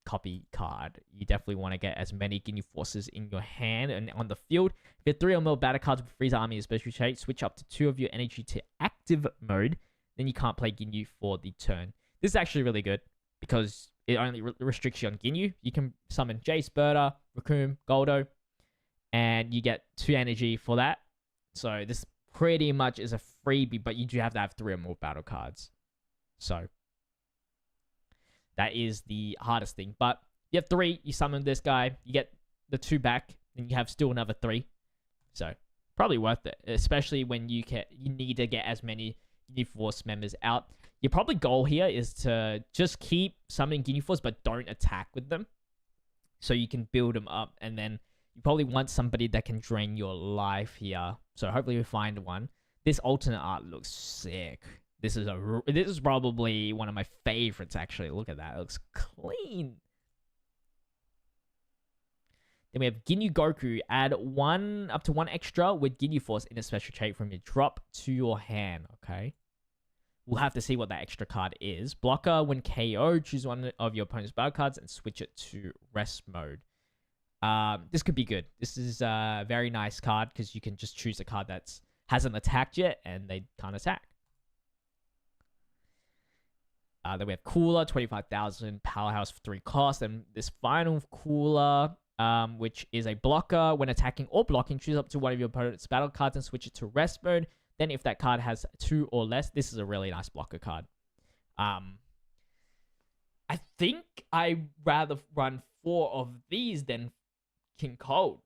copy card. You definitely want to get as many Ginyu Forces in your hand and on the field. If you have 3 or more battle cards with Frieza Army and special trait, switch up to 2 of your energy to active mode. Then you can't play Ginyu for the turn. This is actually really good because it only restricts you on Ginyu. You can summon Jace, Berta, Raccoon, Goldo, and you get 2 energy for that. So this pretty much is a freebie, but you do have to have 3 or more battle cards. So that is the hardest thing. But you have 3, you summon this guy, you get the 2 back, and you have still another 3. So probably worth it, especially when you need to get as many Ginyu Force members out. Your probably goal here is to just keep summoning Ginyu Force, but don't attack with them. So you can build them up, and then you probably want somebody that can drain your life here. So hopefully we find one. This alternate art looks sick. This is probably one of my favorites, actually. Look at that. It looks clean. Then we have Ginyu Goku. Add up to 1 extra with Ginyu Force in a special trait from your drop to your hand. Okay. We'll have to see what that extra card is. Blocker, when KO, choose 1 of your opponent's battle cards and switch it to rest mode. This could be good. This is a very nice card because you can just choose a card that hasn't attacked yet and they can't attack. Then we have Cooler, 25,000 powerhouse for 3 cost. And this final Cooler, which is a blocker. When attacking or blocking, choose up to one of your opponent's battle cards and switch it to rest mode. Then if that card has 2 or less, this is a really nice blocker card. I think I'd rather run 4 of these than King Cold.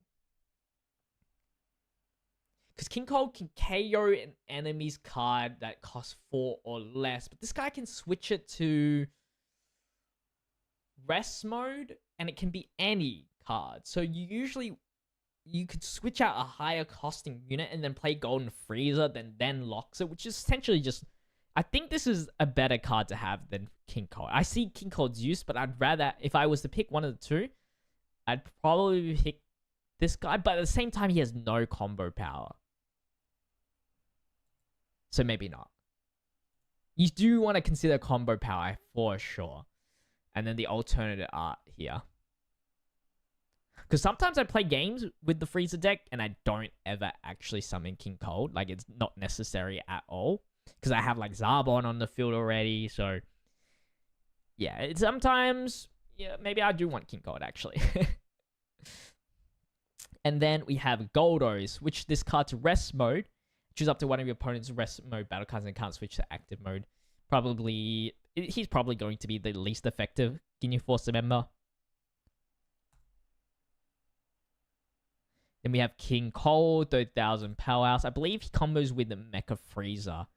Because King Cold can KO an enemy's card that costs 4 or less. But this guy can switch it to rest mode, and it can be any card. So you could switch out a higher costing unit and then play Golden Frieza, then locks it, which is essentially just... I think this is a better card to have than King Cold. I see King Cold's use, but I'd rather... If I was to pick one of the two, I'd probably pick this guy, but at the same time, he has no combo power. So maybe not. You do want to consider combo power for sure. And then the alternative art here. Because sometimes I play games with the Frieza deck and I don't ever actually summon King Cold. Like, it's not necessary at all. Because I have, like, Zarbon on the field already. So, yeah. Sometimes, yeah, maybe I do want King Cold, actually. And then we have Goldos. Switch this card to rest mode. Choose up to one of your opponent's rest mode battle cards and can't switch to active mode. He's probably going to be the least effective Ginyu Force member. Then we have King Cold, 30,000 powerhouse. I believe he combos with the Mecha Frieza,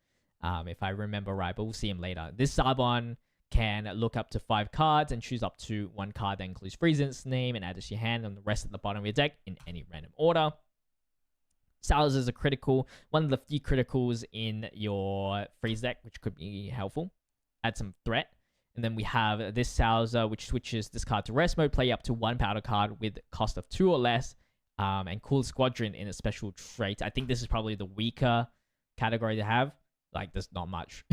if I remember right, but we'll see him later. This Zarbon can look up to 5 cards and choose up to 1 card that includes Frieza's name and add it to your hand and the rest at the bottom of your deck in any random order. Salazar is a critical, one of the few criticals in your Frieza deck, which could be helpful. Add some threat. And then we have this Salazar, which switches this card to rest mode, play up to 1 powder card with cost of 2 or less, and Cool Squadron in a special trait. I think this is probably the weaker category to have. Like, there's not much.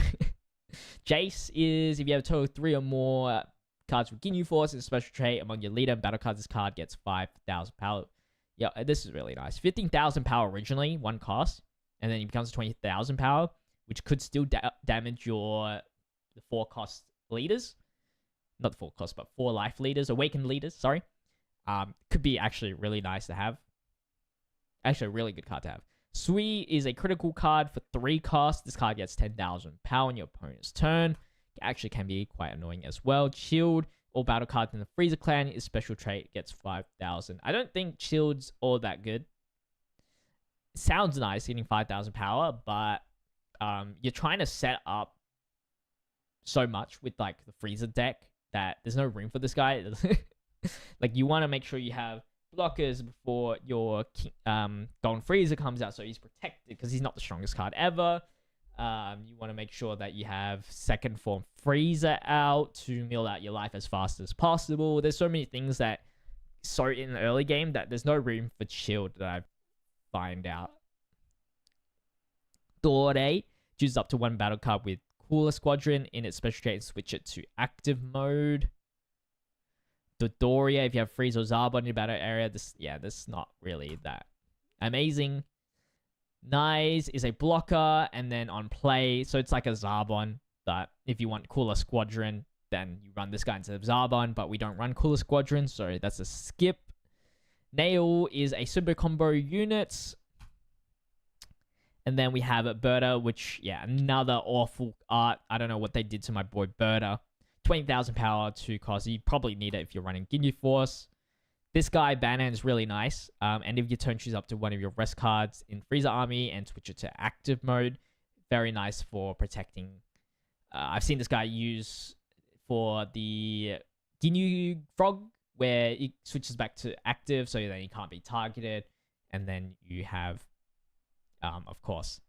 Jace is, if you have a total of 3 or more cards with Ginyu Force, it's a special trait among your leader and battle cards. This card gets 5,000 power. Yeah, this is really nice. 15,000 power originally, 1 cost, and then it becomes 20,000 power, which could still damage the 4 cost leaders. Not the 4 cost, but 4 life leaders, awakened leaders, sorry. Could be actually really nice to have. Actually, a really good card to have. Sui is a critical card for 3 costs. This card gets 10,000 power on your opponent's turn. It actually can be quite annoying as well. Shield. All battle cards in the Frieza clan is special trait, gets 5,000. I don't think Shield's all that good. It sounds nice getting 5,000 power, but you're trying to set up so much with like the Frieza deck that there's no room for this guy. Like, you want to make sure you have blockers before your Golden Frieza comes out so he's protected because he's not the strongest card ever. You want to make sure that you have second form Frieza out to mill out your life as fast as possible. There's so many things that in the early game that there's no room for Shield that I find out. Dore chooses up to 1 battle card with Cooler Squadron in its special trait and switch it to active mode. Dodoria, if you have Frieza or Zarbon in your battle area, this is not really that amazing. Nice is a blocker, and then on play, so it's like a Zarbon, but if you want Cooler Squadron, then you run this guy instead of Zarbon, but we don't run Cooler Squadron, so that's a skip. Nail is a super combo unit. And then we have Berta, which, yeah, another awful art. I don't know what they did to my boy Berta. 20,000 power, 2 cost. You probably need it if you're running Ginyu Force. This guy, Banan, is really nice. End of your turn, choose up to 1 of your rest cards in Frieza Army and switch it to active mode. Very nice for protecting. I've seen this guy use for the Ginyu Frog, where it switches back to active, so then he can't be targeted. And then you have, of course,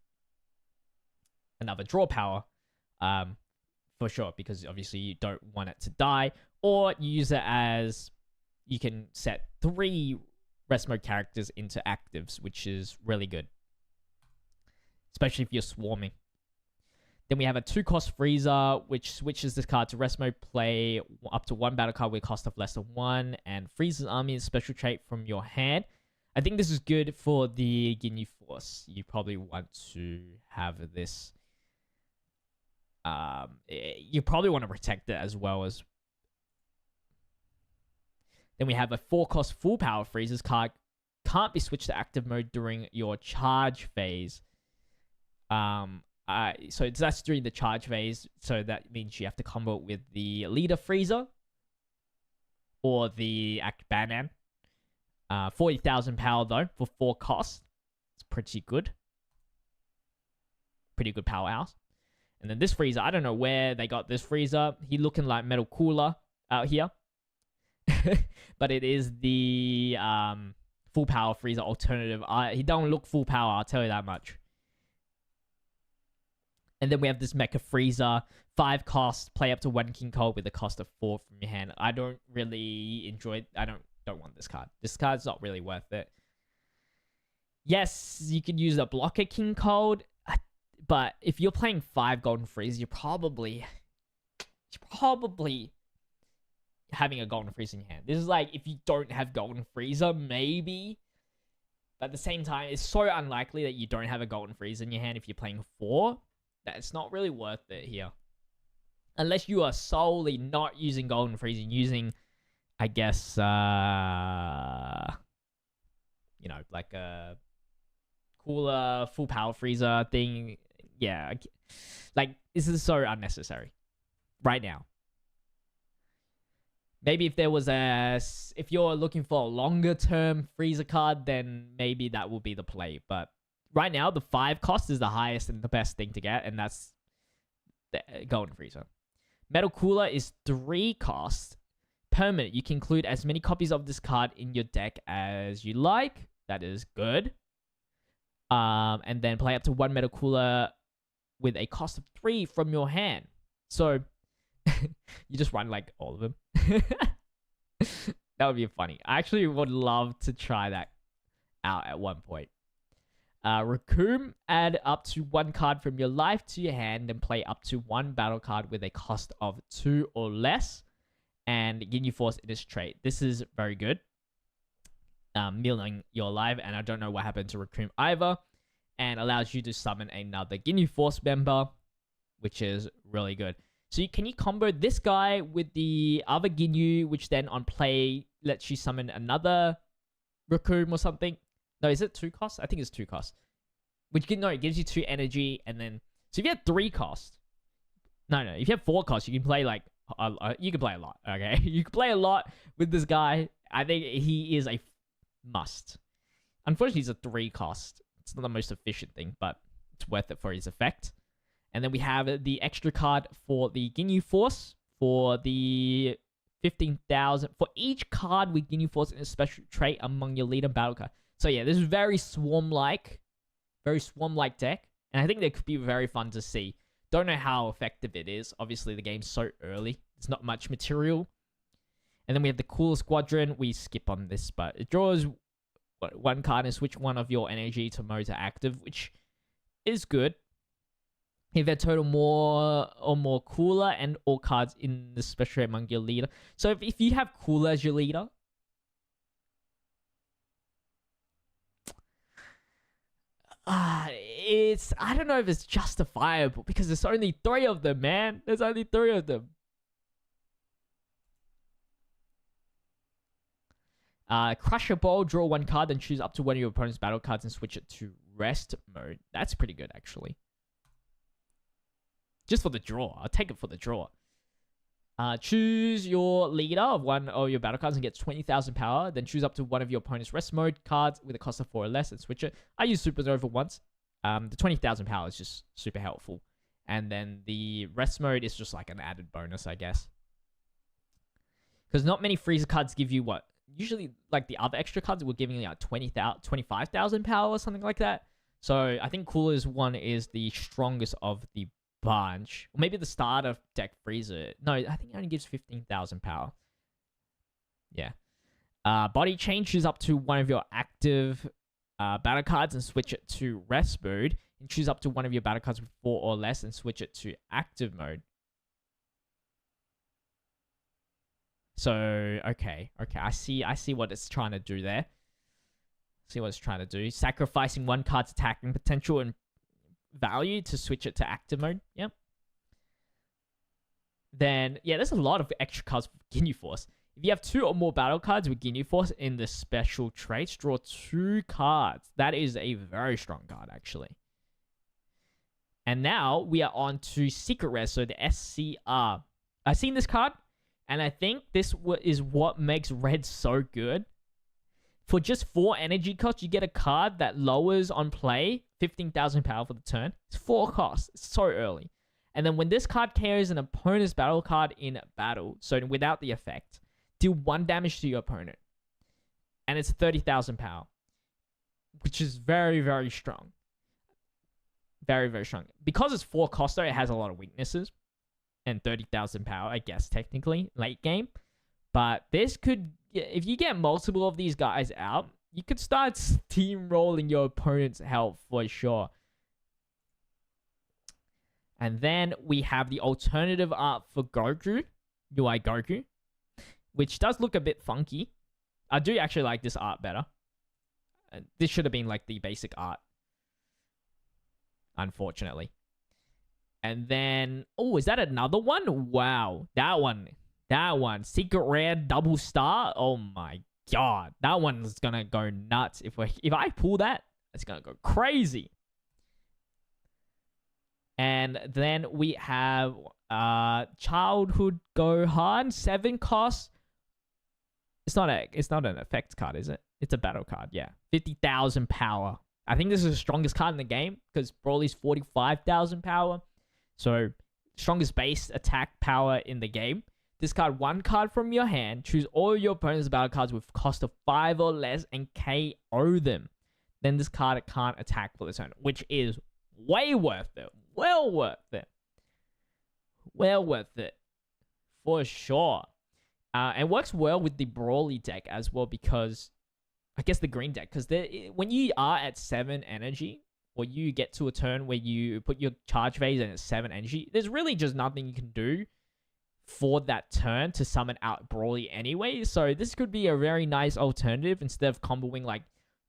another draw power, for sure, because obviously you don't want it to die. Or you use it as... You can set 3 rest mode characters into actives, which is really good. Especially if you're swarming. Then we have a 2-cost Frieza, which switches this card to rest mode. Play up to 1 battle card with cost of less than 1. And Frieza's Army is special trait from your hand. I think this is good for the Ginyu Force. You probably want to have this. You probably want to protect it as well as... Then we have a 4-cost full power freeze. This card can't be switched to active mode during your charge phase. So that's during the charge phase. So that means you have to combo it with the Leader Frieza or the Akbanan. 40,000 power though for 4 costs. It's pretty good. Pretty good powerhouse. And then this Frieza, I don't know where they got this Frieza. He looking like Metal Cooler out here. But it is the full power Frieza alternative. He don't look full power, I'll tell you that much. And then we have this Mecha Frieza, 5 cost, play up to 1 King Cold with a cost of 4 from your hand. I don't really enjoy. I don't want this card. This card's not really worth it. Yes, you could use a blocker King Cold, but if you're playing 5 Golden Frieza, you're probably having a Golden Frieza in your hand. This is like if you don't have Golden Frieza, maybe. But at the same time, it's so unlikely that you don't have a Golden Frieza in your hand if you're playing 4. That it's not really worth it here. Unless you are solely not using Golden Frieza and using, I guess, you know, like a cooler full power Frieza thing. Yeah, like this is so unnecessary right now. Maybe if you're looking for a longer term Frieza card, then maybe that will be the play. But right now, the 5 cost is the highest and the best thing to get, and that's the Golden Frieza. Metal Cooler is 3 cost. Permanent. You can include as many copies of this card in your deck as you like. That is good. And then play up to 1 Metal Cooler with a cost of 3 from your hand. So you just run like all of them. That would be funny. I actually would love to try that out at one point. Raccoon, add up to 1 card from your life to your hand and play up to 1 battle card with a cost of 2 or less. And Ginyu Force in its trait. This is very good. Milling your life, and I don't know what happened to Raccoon either. And allows you to summon another Ginyu Force member, which is really good. So can you combo this guy with the other Ginyu, which then on play lets you summon another Raccoon or something? No, is it 2 costs? I think it's 2 costs. It gives you 2 energy, and then so if you have 3 costs, if you have 4 costs, you can play like you can play a lot. Okay, you can play a lot with this guy. I think he is a must. Unfortunately, he's a 3 cost. It's not the most efficient thing, but it's worth it for his effect. And then we have the extra card for the Ginyu Force for the 15,000 for each card with Ginyu Force in a special trait among your leader battle card. So yeah, this is very swarm-like deck, and I think that could be very fun to see. Don't know how effective it is. Obviously, the game's so early. There's not much material. And then we have the Cooler Squadron. We skip on this, but it draws 1 card and switch 1 of your energy to mode to active, which is good. If you have total more Cooler and all cards in the special among your leader. So if you have Cooler as your leader, I don't know if it's justifiable because there's only 3 of them, man. There's only 3 of them. Crush a Ball, draw 1 card, then choose up to 1 of your opponent's battle cards and switch it to rest mode. That's pretty good, actually. Just for the draw. I'll take it for the draw. Choose your leader of 1 of your battle cards and get 20,000 power. Then choose up to 1 of your opponent's rest mode cards with a cost of 4 or less and switch it. I used Supernova once. The 20,000 power is just super helpful. And then the rest mode is just like an added bonus, I guess. Because not many Frieza cards give you what? Usually, like the other extra cards, were giving you like 25,000 power or something like that. So I think Cooler's one is the strongest of the bunch. Or maybe the starter deck Frieza. No, I think it only gives 15,000 power. Yeah. Body Change, choose up to 1 of your active battle cards and switch it to rest mode. And choose up to 1 of your battle cards with 4 or less and switch it to active mode. So, okay, I see what it's trying to do there. See what it's trying to do. Sacrificing 1 card's attacking potential and value to switch it to active mode. Yep. Then, yeah, there's a lot of extra cards for Ginyu Force. If you have 2 or more battle cards with Ginyu Force in the special traits, draw 2 cards. That is a very strong card, actually. And now we are on to Secret Rare, so the SCR. I've seen this card, and I think this is what makes Red so good. For just 4 energy costs, you get a card that lowers on play 15,000 power for the turn. It's 4 costs. It's so early. And then when this card carries an opponent's battle card in battle, so without the effect, deal 1 damage to your opponent. And it's 30,000 power, which is very, very strong. Very, very strong. Because it's 4 cost, though, it has a lot of weaknesses. And 30,000 power, I guess, technically, late game. But this could, if you get multiple of these guys out, you could start steamrolling your opponent's health for sure. And then we have the alternative art for Goku, UI Goku, which does look a bit funky. I do actually like this art better. This should have been like the basic art, unfortunately. And then, oh, is that another one? Wow, that one, Secret Rare double star. Oh my god, that one's gonna go nuts. If I pull that, it's gonna go crazy. And then we have Childhood Gohan, 7 costs. It's not an effect card, is it? It's a battle card, yeah. 50,000 power. I think this is the strongest card in the game because Broly's 45,000 power. So, strongest base attack power in the game. Discard 1 card from your hand. Choose all your opponent's battle cards with cost of 5 or less and KO them. Then this card can't attack for the turn, which is way worth it. Well worth it. Well worth it. For sure. And works well with the Broly deck as well because, I guess the green deck, because when you are at 7 energy, or you get to a turn where you put your charge phase and it's 7 energy, there's really just nothing you can do for that turn to summon out Broly anyway. So this could be a very nice alternative instead of comboing like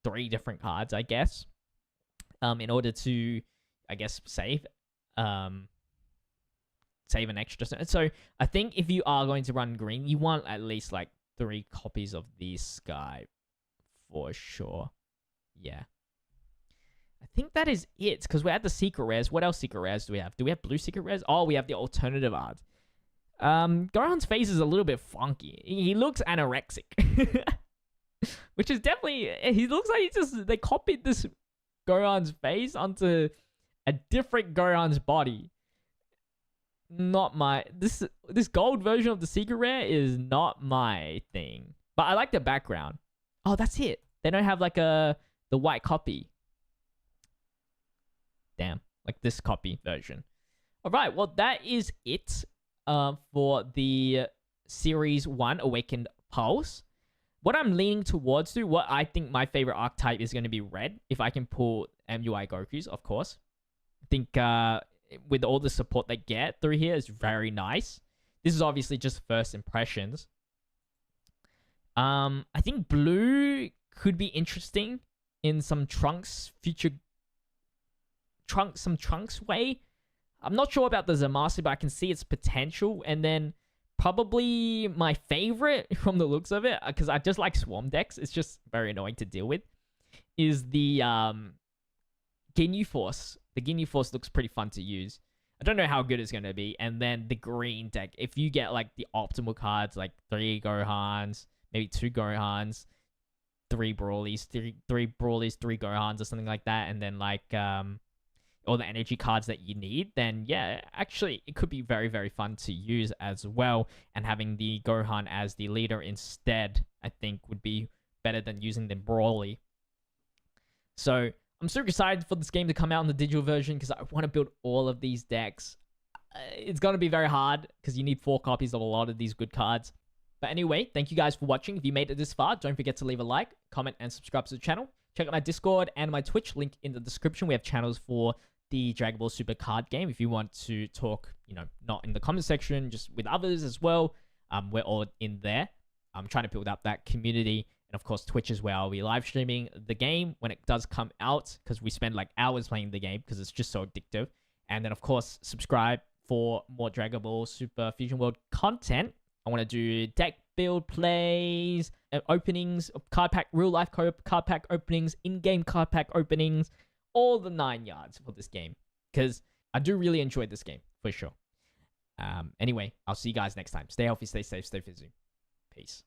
3 different cards, I guess. In order to, I guess, save an extra turn. So I think if you are going to run green, you want at least like 3 copies of this guy for sure. Yeah. I think that is it, because we're at the secret rares. What else secret rares do we have? Do we have blue secret rares? Oh, we have the alternative art. Gohan's face is a little bit funky. He looks anorexic. Which is definitely... He looks like they copied this Gohan's face onto a different Gohan's body. Not my... This gold version of the secret rare is not my thing. But I like the background. Oh, that's it. They don't have like the white copy. Damn, like this copy version. All right, well, that is it for the Series 1 Awakened Pulse. What I'm leaning towards what I think my favorite archetype is going to be red, if I can pull MUI Gokus, of course. I think with all the support they get through here is very nice. This is obviously just first impressions. I think blue could be interesting in some Trunks way. I'm not sure about the Zamasu, but I can see its potential. And then probably my favorite from the looks of it, because I just like Swarm decks, it's just very annoying to deal with, is the Ginyu Force. The Ginyu Force looks pretty fun to use. I don't know how good it's going to be. And then the green deck, if you get like the optimal cards, like 3 Gohans, maybe 2 Gohans, 3 Broly's, 3 Broly's, 3 Gohans or something like that, and then like all the energy cards that you need, then yeah, actually it could be very, very fun to use as well. And having the Gohan as the leader instead, I think would be better than using the Broly. So I'm super excited for this game to come out in the digital version because I want to build all of these decks. It's going to be very hard because you need 4 copies of a lot of these good cards. But anyway, thank you guys for watching. If you made it this far, don't forget to leave a like, comment, and subscribe to the channel. Check out my Discord and my Twitch, link in the description. We have channels for the Dragon Ball Super card game if you want to talk, not in the comment section, just with others as well. We're all in there. I'm trying to build up that community. And of course, Twitch as well. I'll be live streaming the game when it does come out because we spend like hours playing the game because it's just so addictive. And then, of course, subscribe for more Dragon Ball Super Fusion World content. I want to do deck build plays, openings, card pack, real life card pack openings, in-game card pack openings, all the 9 yards for this game. Because I do really enjoy this game, for sure. Anyway, I'll see you guys next time. Stay healthy, stay safe, stay physical. Peace.